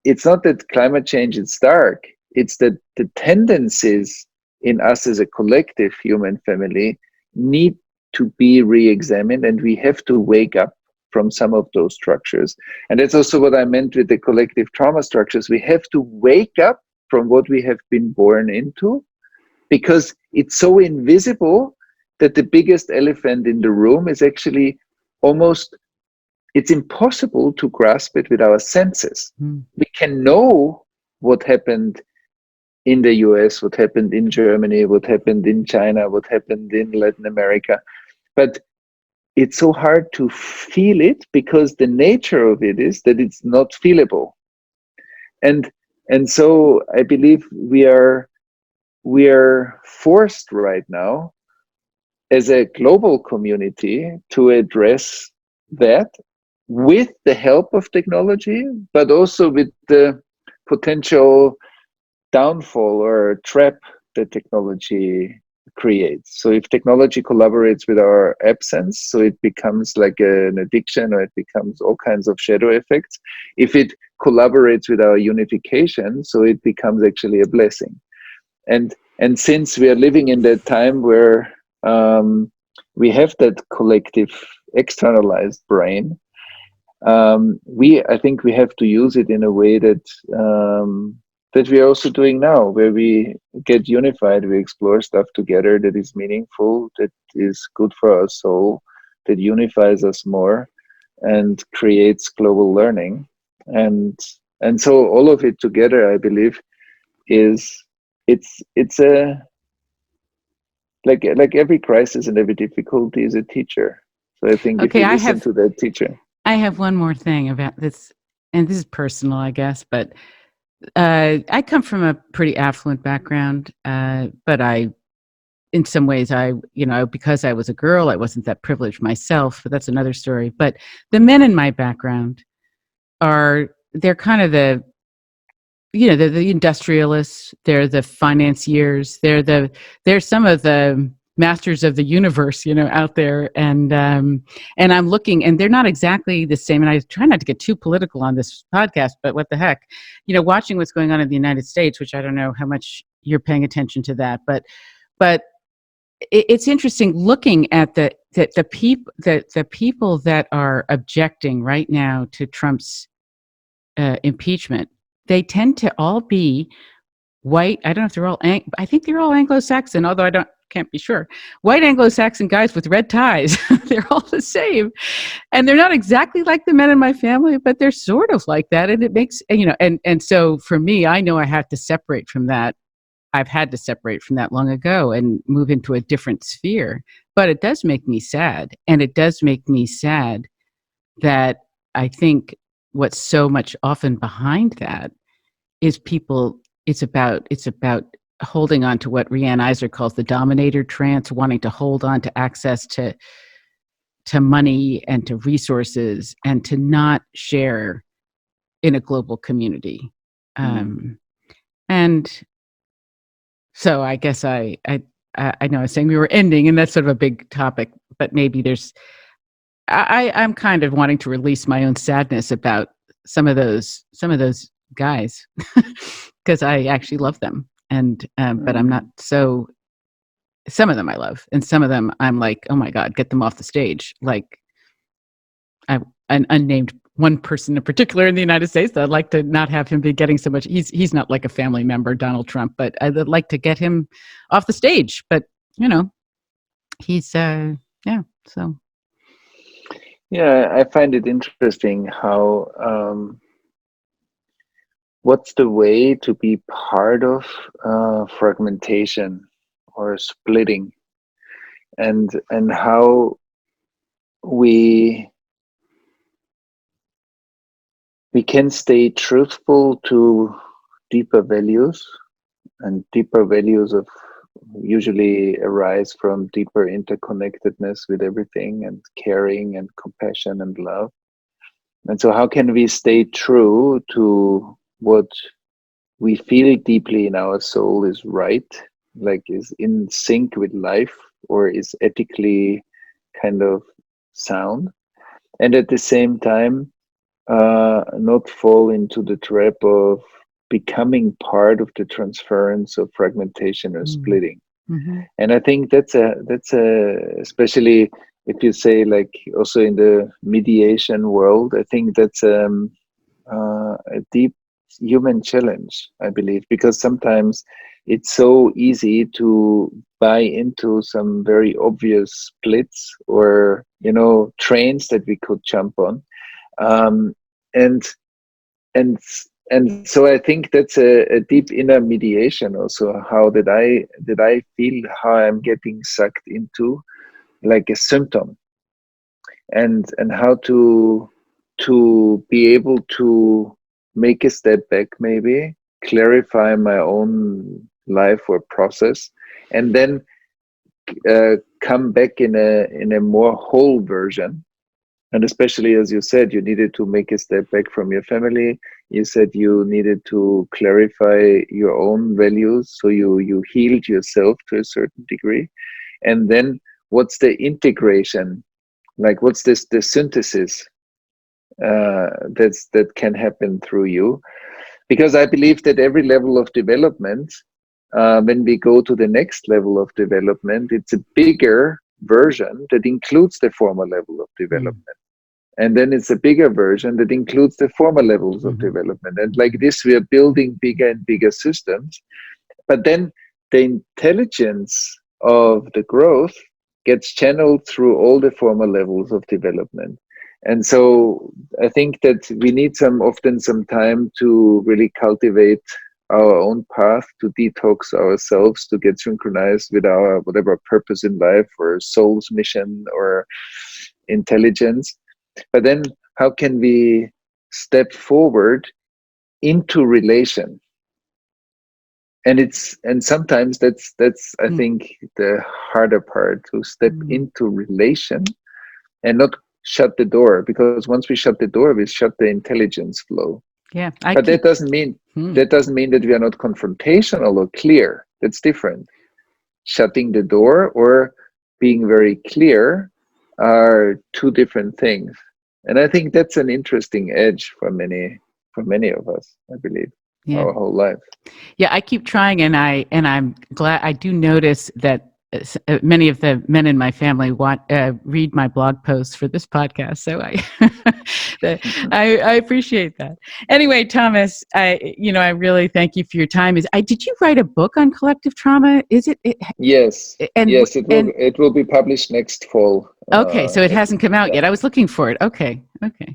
Speaker 2: it's not that climate change is dark, it's that the tendencies in us as a collective human family need to be re-examined, and we have to wake up from some of those structures. And that's also what I meant with the collective trauma structures. We have to wake up from what we have been born into, because it's so invisible that the biggest elephant in the room is actually almost, it's impossible to grasp it with our senses. We can know what happened in the US, what happened in Germany, what happened in China, what happened in Latin America, but it's so hard to feel it because the nature of it is that it's not feelable. And so I believe we are forced right now as a global community to address that with the help of technology, but also with the potential downfall or trap that technology creates. So if technology collaborates with our absence, so it becomes like an addiction, or it becomes all kinds of shadow effects. If it collaborates with our unification, so it becomes actually a blessing. And since we are living in that time where we have that collective externalized brain, I think we have to use it in a way that that we are also doing now, where we get unified, we explore stuff together that is meaningful, that is good for our soul, that unifies us more and creates global learning. And so all of it together, I believe, is it's a like every crisis and every difficulty is a teacher. So I think if you listen to that teacher.
Speaker 1: I have one more thing about this, and this is personal, I guess, but I come from a pretty affluent background, but in some ways, because I was a girl, I wasn't that privileged myself, but that's another story. But the men in my background they're kind of they're the industrialists, they're the financiers, they're some of the masters of the universe, out there. And I'm looking, and they're not exactly the same. And I try not to get too political on this podcast, but what the heck, watching what's going on in the United States, which I don't know how much you're paying attention to that, but it's interesting looking at the people that are objecting right now to Trump's impeachment. They tend to all be white, I don't know if they're all, I think they're all Anglo-Saxon, although can't be sure. White Anglo-Saxon guys with red ties. They're all the same. And they're not exactly like the men in my family, but they're sort of like that. And it makes, and so for me, I know I have to separate from that. I've had to separate from that long ago and move into a different sphere. But it does make me sad. And it does make me sad that I think what's so much often behind that is people, it's about holding on to what Riane Eisler calls the dominator trance, wanting to hold on to access to money and to resources and to not share in a global community. And so I guess I know I was saying we were ending, and that's sort of a big topic, but maybe I'm kind of wanting to release my own sadness about some of those guys because I actually love them. And, but I'm not so, some of them I love, and some of them I'm like, oh my God, get them off the stage. Like an unnamed one person in particular in the United States that I'd like to not have him be getting so much. He's not like a family member, Donald Trump, but I'd like to get him off the stage. But, he's, so.
Speaker 2: Yeah, I find it interesting how, what's the way to be part of fragmentation or splitting, and how we can stay truthful to deeper values, and deeper values of usually arise from deeper interconnectedness with everything, and caring and compassion and love. And so how can we stay true to what we feel deeply in our soul is right, like is in sync with life, or is ethically kind of sound, and at the same time not fall into the trap of becoming part of the transference of fragmentation or splitting. And I think that's a especially if you say like also in the mediation world, I think that's a deep human challenge, I believe, because sometimes it's so easy to buy into some very obvious splits or trains that we could jump on, and so I think that's a deep inner mediation also. How did I feel how I'm getting sucked into like a symptom, and how to be able to make a step back, maybe clarify my own life or process, and then come back in a more whole version. And especially, as you said, you needed to make a step back from your family. You said you needed to clarify your own values, so you healed yourself to a certain degree. And then what's the integration? Like what's the synthesis that can happen through you? Because I believe that every level of development, when we go to the next level of development, it's a bigger version that includes the former level of development. And then it's a bigger version that includes the former levels of development. And like this, we are building bigger and bigger systems. But then the intelligence of the growth gets channeled through all the former levels of development. And so I think that we need often some time to really cultivate our own path, to detox ourselves, to get synchronized with our whatever purpose in life or soul's mission or intelligence. But then how can we step forward into relation? And sometimes that's I think the harder part, to step into relation and not shut the door, because once we shut the door, we shut the intelligence flow.
Speaker 1: Yeah,
Speaker 2: that doesn't mean that we are not confrontational or clear. That's different. Shutting the door or being very clear are two different things. And I think that's an interesting edge for many of us, I believe, our whole life.
Speaker 1: Yeah, I keep trying, and I'm glad. I do notice that many of the men in my family read my blog posts for this podcast, so I appreciate that. Anyway, Thomas, I really thank you for your time. Did you write a book on collective trauma? Is it?
Speaker 2: Yes,
Speaker 1: And
Speaker 2: yes, it will be published next fall.
Speaker 1: Okay, so it hasn't come out yet. I was looking for it. Okay.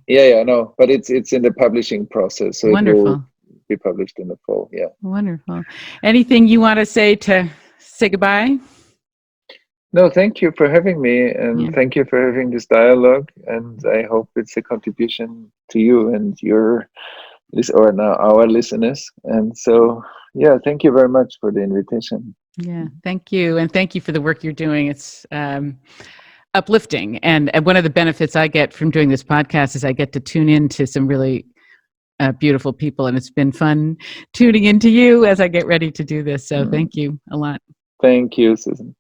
Speaker 2: Yeah, no, but it's in the publishing process, so
Speaker 1: Wonderful.
Speaker 2: It will be published in the fall. Yeah.
Speaker 1: Wonderful. Anything you want to say goodbye?
Speaker 2: No, thank you for having me, and thank you for having this dialogue. And I hope it's a contribution to you and our listeners. And so, yeah, thank you very much for the invitation.
Speaker 1: Yeah, thank you, and thank you for the work you're doing. It's uplifting, and one of the benefits I get from doing this podcast is I get to tune in to some really beautiful people, and it's been fun tuning into you as I get ready to do this. So, thank you a lot.
Speaker 2: Thank you, Susan.